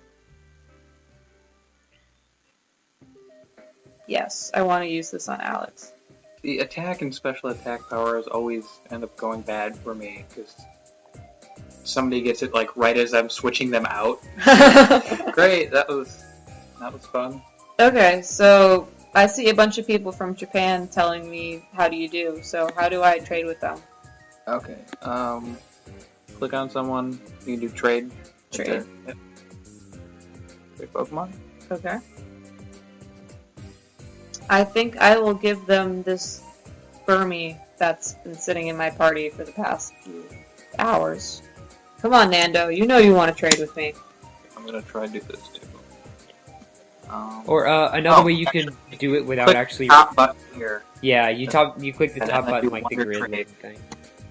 Yes, I want to use this on Alex. The attack and special attack powers always end up going bad for me, because somebody gets it like right as I'm switching them out. Great, that was fun. Okay, so I see a bunch of people from Japan telling me how do you do. So how do I trade with them? Okay. Click on someone. You can do trade. Trade. Yep. Trade Pokemon. Okay. I think I will give them this Burmy that's been sitting in my party for the past few hours. Come on, Nando. You know you want to trade with me. I'm gonna try to do this too. Or another way you could do it without click actually. top button here. Yeah, you click the And top then button do like the Wonder grid Trade. thing.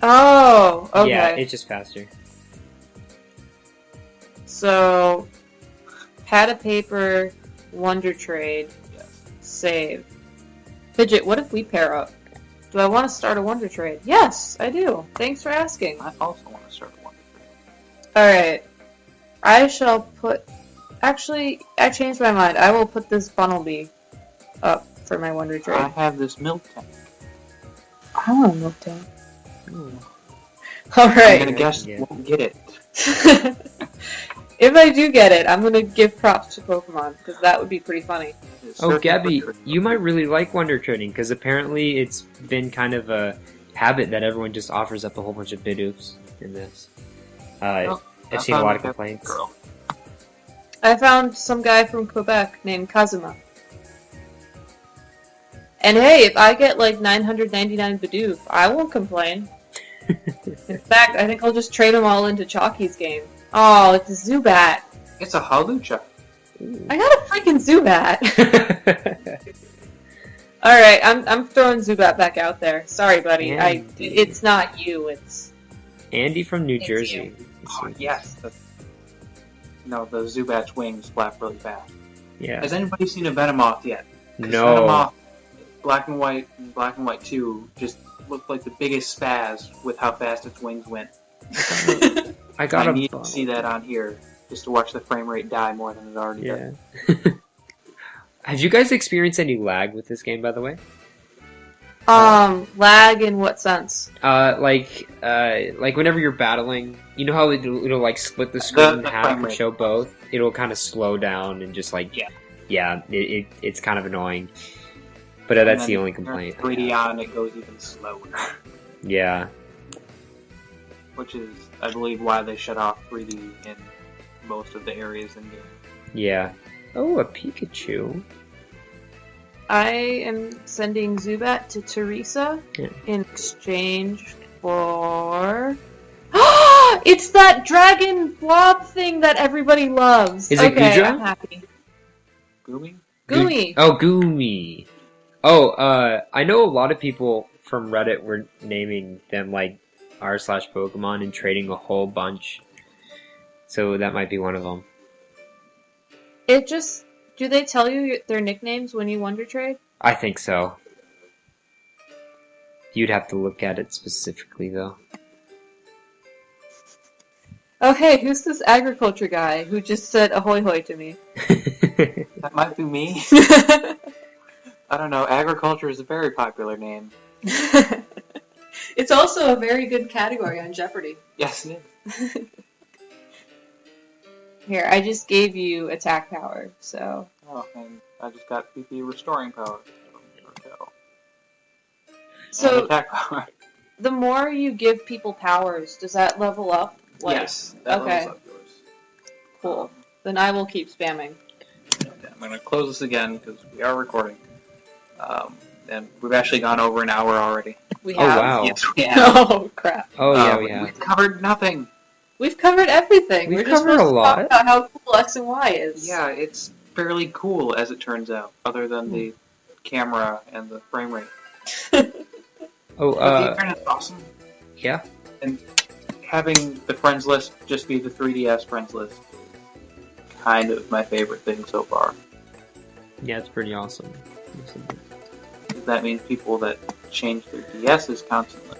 Oh, okay. Yeah, it's just faster. So, pad of paper, Wonder Trade, Yes. save. Fidget, what if we pair up? Do I want to start a Wonder Trade? Yes, I do. Thanks for asking. I also want to start a Wonder Trade. Alright. I shall put... Actually, I changed my mind. I will put this Funnelby up for my Wonder I Trade. have this milk tank. I want a Milk Tank. I'm Alright. gonna guess Yeah. you won't get it. If I do get it, I'm gonna give props to Pokemon, because that would be pretty funny. It's Oh, certainly Gabby, Wonder Trade. you might really like Wonder Trading because apparently it's been kind of a habit that everyone just offers up a whole bunch of Bidoofs in this. Well, I've I seen a found lot of that complaints. Girl. I found some guy from Quebec named Kazuma. And hey, if I get like 999 Bidoof, I won't complain. In fact, I think I'll just trade them all into Chalky's game. Oh, it's a Zubat. It's a Halucha. I got a freaking Zubat. Alright, I'm throwing Zubat back out there. Sorry, buddy. It's not you, it's... Andy from New It's Jersey. Oh, yes. The Zubat's wings flap really fast. Yeah. Has anybody seen a Venomoth yet? 'Cause No. Venomoth, Black and White 2 just looked like the biggest spaz with how fast its wings went. I need to see that on here just to watch the frame rate die more than it already Yeah. does. Have you guys experienced any lag with this game, by the way? Lag in what sense? Like whenever you're battling, you know how it'll like split the screen in The half frame and rate. show both? It'll kind of slow down and just like, Yeah. it's kind of annoying. But And that's then the only if you turn complaint. 3D on, it goes even slower. Yeah. Which is, I believe, why they shut off 3D in most of the areas in game. Yeah. Oh, a Pikachu. I am sending Zubat to Teresa Yeah. in exchange for... It's that dragon blob thing that everybody loves. Is it okay, Gudra? I'm happy. Goomy? Goomy. Oh, Goomy. Oh, I know a lot of people from Reddit were naming them like r/Pokemon and trading a whole bunch. So that might be one of them. It just... Do they tell you their nicknames when you Wonder Trade? I think so. You'd have to look at it specifically, though. Oh hey, who's this agriculture guy who just said ahoy hoy to me? That might be me. I don't know, agriculture is a very popular name. It's also a very good category on Jeopardy. Yes, it is. Here, I just gave you attack power, so... Oh, and I just got PP restoring power. So, And attack power. the more you give people powers, does that level up? Like, Yes, that okay. levels up yours. Cool. Then I will keep spamming. Okay, I'm going to close this again because we are recording. And we've actually gone over an hour already. We Oh, have. wow. Yes, we have. Oh, crap. Oh, yeah, we have. We've covered nothing. We've covered everything. We've We're just covered supposed a to lot. talk about how cool X and Y is. Yeah, it's fairly cool as it turns out, other than the camera and the frame rate. Oh, But the internet's awesome. yeah. And having the friends list just be the 3DS friends list is kind of my favorite thing so far. Yeah, it's pretty awesome. That means people that change their DSs constantly.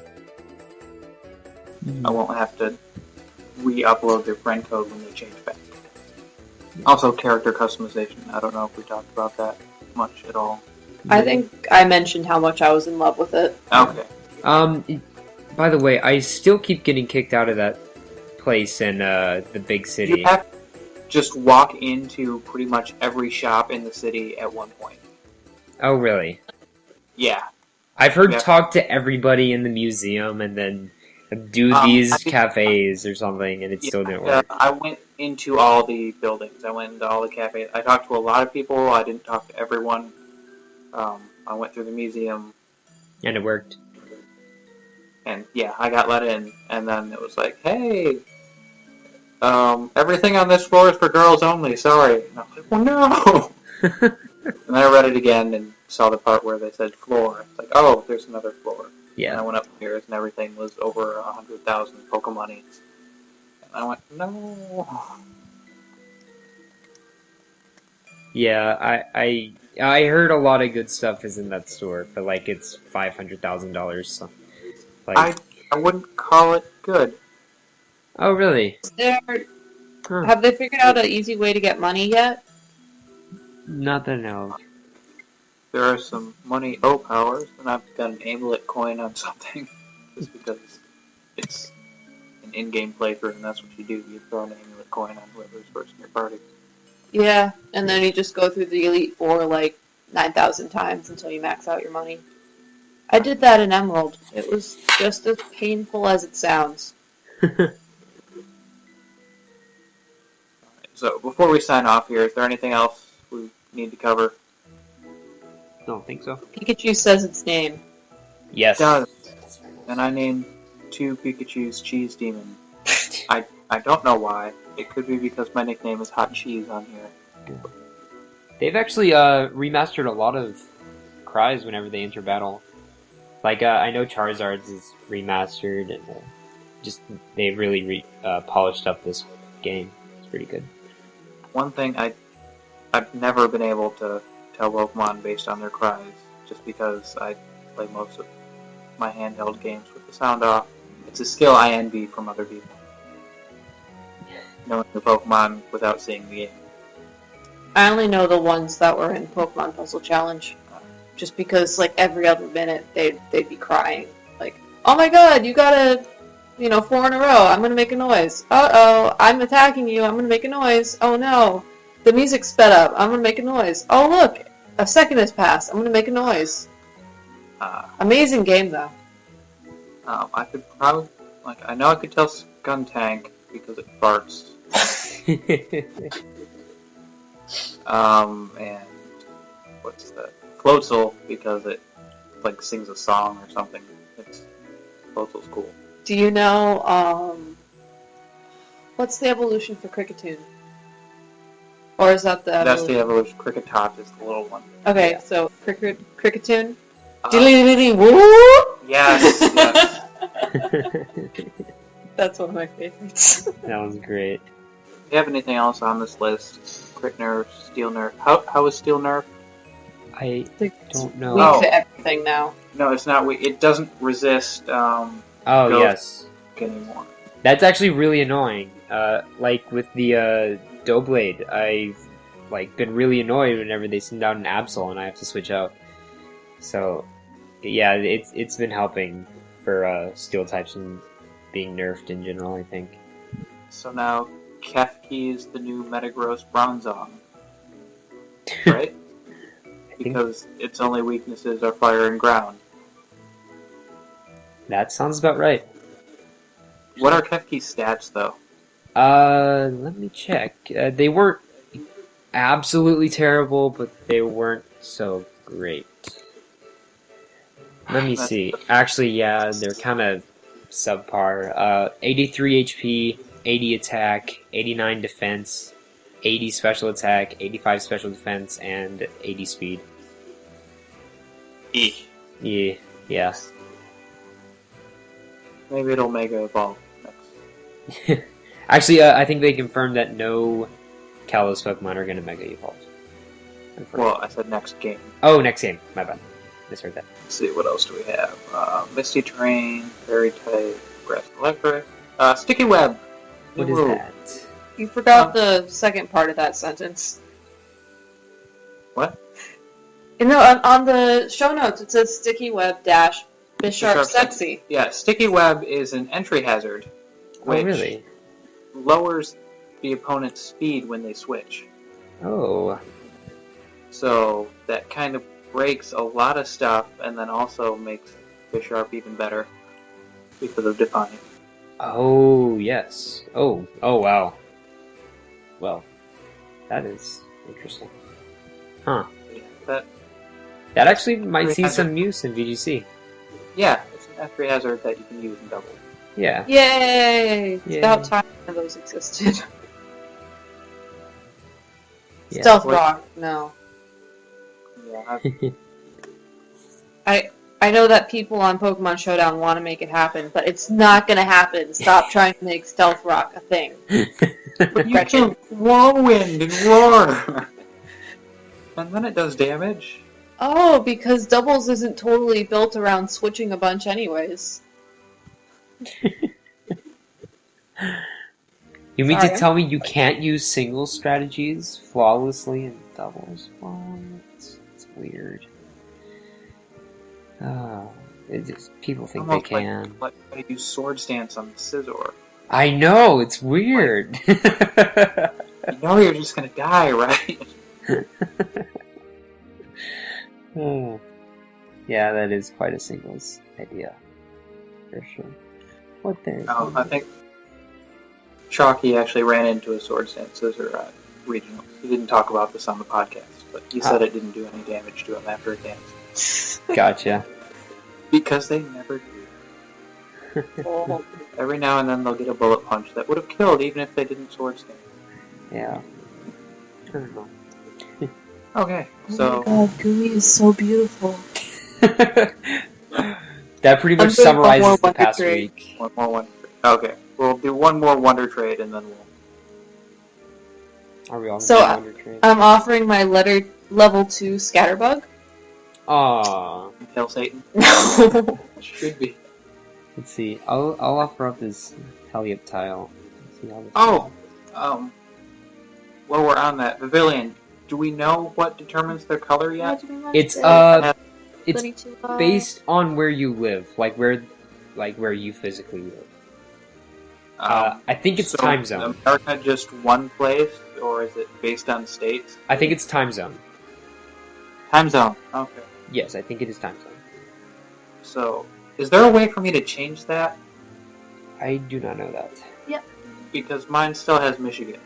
I won't have to re-upload their friend code when they change back. Also, character customization. I don't know if we talked about that much at all. I think I mentioned how much I was in love with it. Okay. By the way, I still keep getting kicked out of that place in the big city. You have to just walk into pretty much every shop in the city at one point. Oh, really? Yeah. I've heard Yeah. talk to everybody in the museum and then do these cafes or something, and it still didn't work. I went into all the buildings. I went into all the cafes. I talked to a lot of people. I didn't talk to everyone. I went through the museum, And it worked. and yeah, I got let in. And then it was like, hey, everything on this floor is for girls only. Sorry. And I was like, well, no. And then I read it again and saw the part where they said floor. It's like, oh, there's another floor. And I Yeah. went upstairs and everything was over 100,000 Pokemonies. And I went, no. Yeah, I heard a lot of good stuff is in that store, but like it's $500,000. So, like, I wouldn't call it good. oh really? Huh. Have they figured out an easy way to get money yet? Not that I know of. There are some money O powers, and I've got an amulet coin on something. Just because it's an in-game playthrough, and that's what you do. You throw an amulet coin on whoever's first in your party. Yeah, and then you just go through the Elite Four like 9,000 times until you max out your money. I did that in Emerald. It was just as painful as it sounds. So, before we sign off here, is there anything else we need to cover? Don't think so. Pikachu says its name. Yes. Does. And I named Pikachu, Pikachu's Cheese Demon. I don't know why. It could be because my nickname is Hot Cheese on here. They've actually remastered a lot of cries whenever they enter battle. Like, I know Charizard's is remastered, and just they really polished up this game. It's pretty good. One thing I've never been able to tell Pokemon based on their cries, just because I play most of my handheld games with the sound off. It's a skill I envy from other people. Knowing the Pokemon without seeing the game. I only know the ones that were in Pokemon Puzzle Challenge. Just because, like, every other minute they'd be crying. Like, oh my god, you got a, 4 in a row. I'm gonna make a noise. Uh-oh, I'm attacking you. I'm gonna make a noise. Oh no. The music's sped up. I'm gonna make a noise. Oh look, a second has passed. I'm gonna make a noise. Amazing game, though. I could probably, I know I could tell Skuntank because it farts. And what's that? Floatzel because it sings a song or something. Floatzel's cool. Do you know what's the evolution for Cricketune? Or is that the evolution? That's the evolution. Cricketot is the little one. Okay, yeah. So Cricketune. Woo! Yes. That's one of my favorites. That was great. Do you have anything else on this list? Crit Nerf, Steel Nerf. How is Steel Nerf? I don't know. Weak to everything now. No, it's not weak. It doesn't resist. Yes. Anymore. That's actually really annoying. With the Doughblade, I've been really annoyed whenever they send out an Absol and I have to switch out. So, yeah, it's been helping for Steel types and being nerfed in general, I think. So now Kefki is the new Metagross Bronzong, right? Because its only weaknesses are fire and ground. That sounds about right. What are Kefki's stats, though? Let me check. They weren't absolutely terrible, but they weren't so great. Let me see. Actually, yeah, they're kind of subpar. 83 HP, 80 attack, 89 defense, 80 special attack, 85 special defense, and 80 speed. Yeah. Maybe it'll Mega Evolve next. Actually, I think they confirmed that no Kalos Pokemon are going to Mega Evolve. Well, I said next game. Oh, next game. My bad. Misheard that. Let's see, what else do we have? Misty Terrain, Fairy type, Grass Electric, Sticky Web. What is that? You forgot the second part of that sentence. What? On the show notes it says Sticky Web dash Bisharp Sexy. Yeah, Sticky Web is an entry hazard, which lowers the opponent's speed when they switch. Oh. So that kind of breaks a lot of stuff, and then also makes Bisharp even better because of Define. Oh, yes. Oh, wow. Well, that is interesting. Huh. Yeah, that actually might see some use in VGC. Yeah, it's an entry hazard that you can use in double. Yeah. Yay! It's about time none of those existed. Yeah. Stealth Rock, no. Yeah. I know that people on Pokemon Showdown want to make it happen, but it's not going to happen. Stop trying to make Stealth Rock a thing. But you can Whirlwind and Roar! And then it does damage. Oh, because doubles isn't totally built around switching a bunch anyways. You mean to tell me you can't use single strategies flawlessly in doubles? Well, it's weird. People think they can. Like I use Sword Stance on the Scizor. I know, it's weird. You know you're just gonna die, right? Yeah, that is quite a singles idea. For sure. What there? I think Chalkey actually ran into a Sword Stance Scizor at Regionals. He didn't talk about this on the podcast, but he said it didn't do any damage to him after it danced. Gotcha. Because they never do. Oh. Every now and then they'll get a bullet punch that would have killed even if they didn't sword stand. Yeah. I don't know. Okay, Oh so my god, Gumi is so beautiful. That pretty much I'm doing one more summarizes the Wonder past Trade. week. one more wonder. Okay, we'll do one more wonder trade and then we'll. Are we all So, gonna do Wonder Trade? I'm offering my level 2 Scatterbug. Aw. Hail Satan. No. Should be. Let's see. I'll offer up this Helioptile. Let's see how this Oh, while we're on that, Pavilion, do we know what determines their color yet? It's it's 22, based on where you live, like where you physically live. I think it's So time zone. America just one place, or is it based on states? I think it's time zone. Time zone. Okay. Yes, I think it is time zone. So, is there a way for me to change that? I do not know that. Because mine still has Michigan,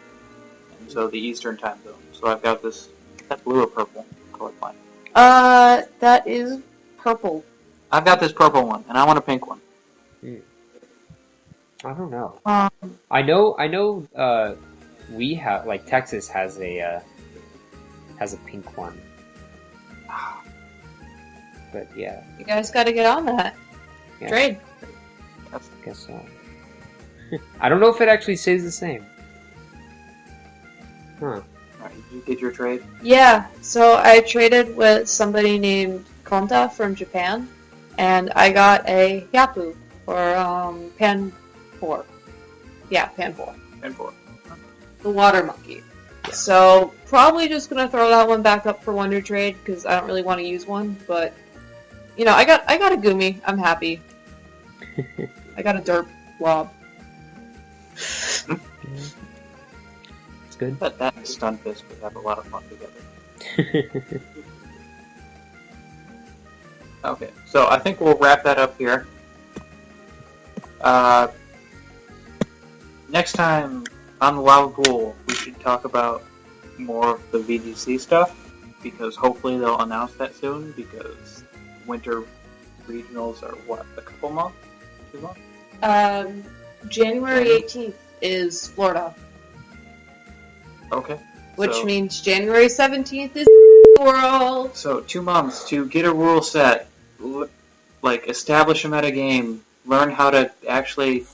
and so the Eastern time zone. So I've got this. Is that blue or purple? Colorblind. that is purple. I've got this purple one, and I want a pink one. I don't know. Um, I know. We have Texas has a pink one. But yeah, you guys gotta get on that. Yeah. Trade. I guess so. I don't know if it actually stays the same. Huh. Alright, did you get your trade? Yeah, so I traded with somebody named Konta from Japan, and I got a Yapu, or Pan 4. Yeah, Pan 4. And four. The water monkey. So, probably just gonna throw that one back up for Wonder Trade, because I don't really want to use one, but, you know, I got a Gumi, I'm happy. I got a Derp Blob. It's good. But that and Stunfisk would have a lot of fun together. Okay, so I think we'll wrap that up here. Next time on the Lava Pool, we should talk about more of the VGC stuff, because hopefully they'll announce that soon, because winter regionals are, what, a couple months? 2 months? January 18th is Florida, Okay. which so, means January 17th is World. So 2 months to get a rule set, establish a metagame, learn how to actually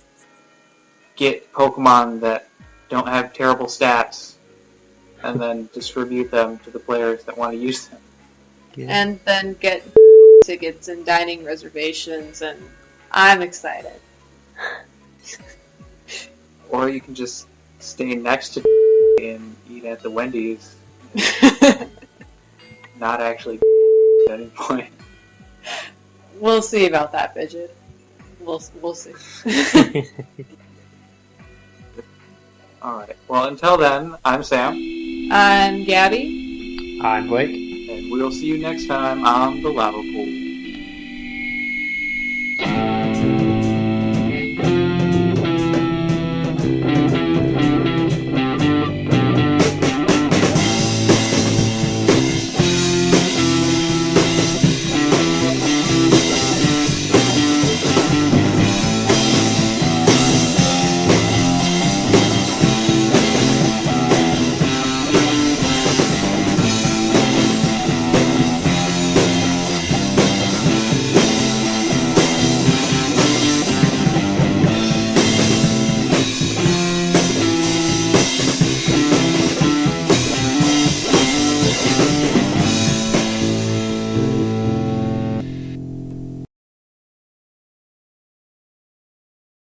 get Pokemon that don't have terrible stats, and then distribute them to the players that want to use them. And then get tickets and dining reservations, and I'm excited. Or you can just stay next to and eat at the Wendy's, not actually at any point. We'll see about that, Fidget. We'll see. Alright, well until then, I'm Sam, I'm Gabby. I'm Blake. and we'll see you next time on the Lava Pool.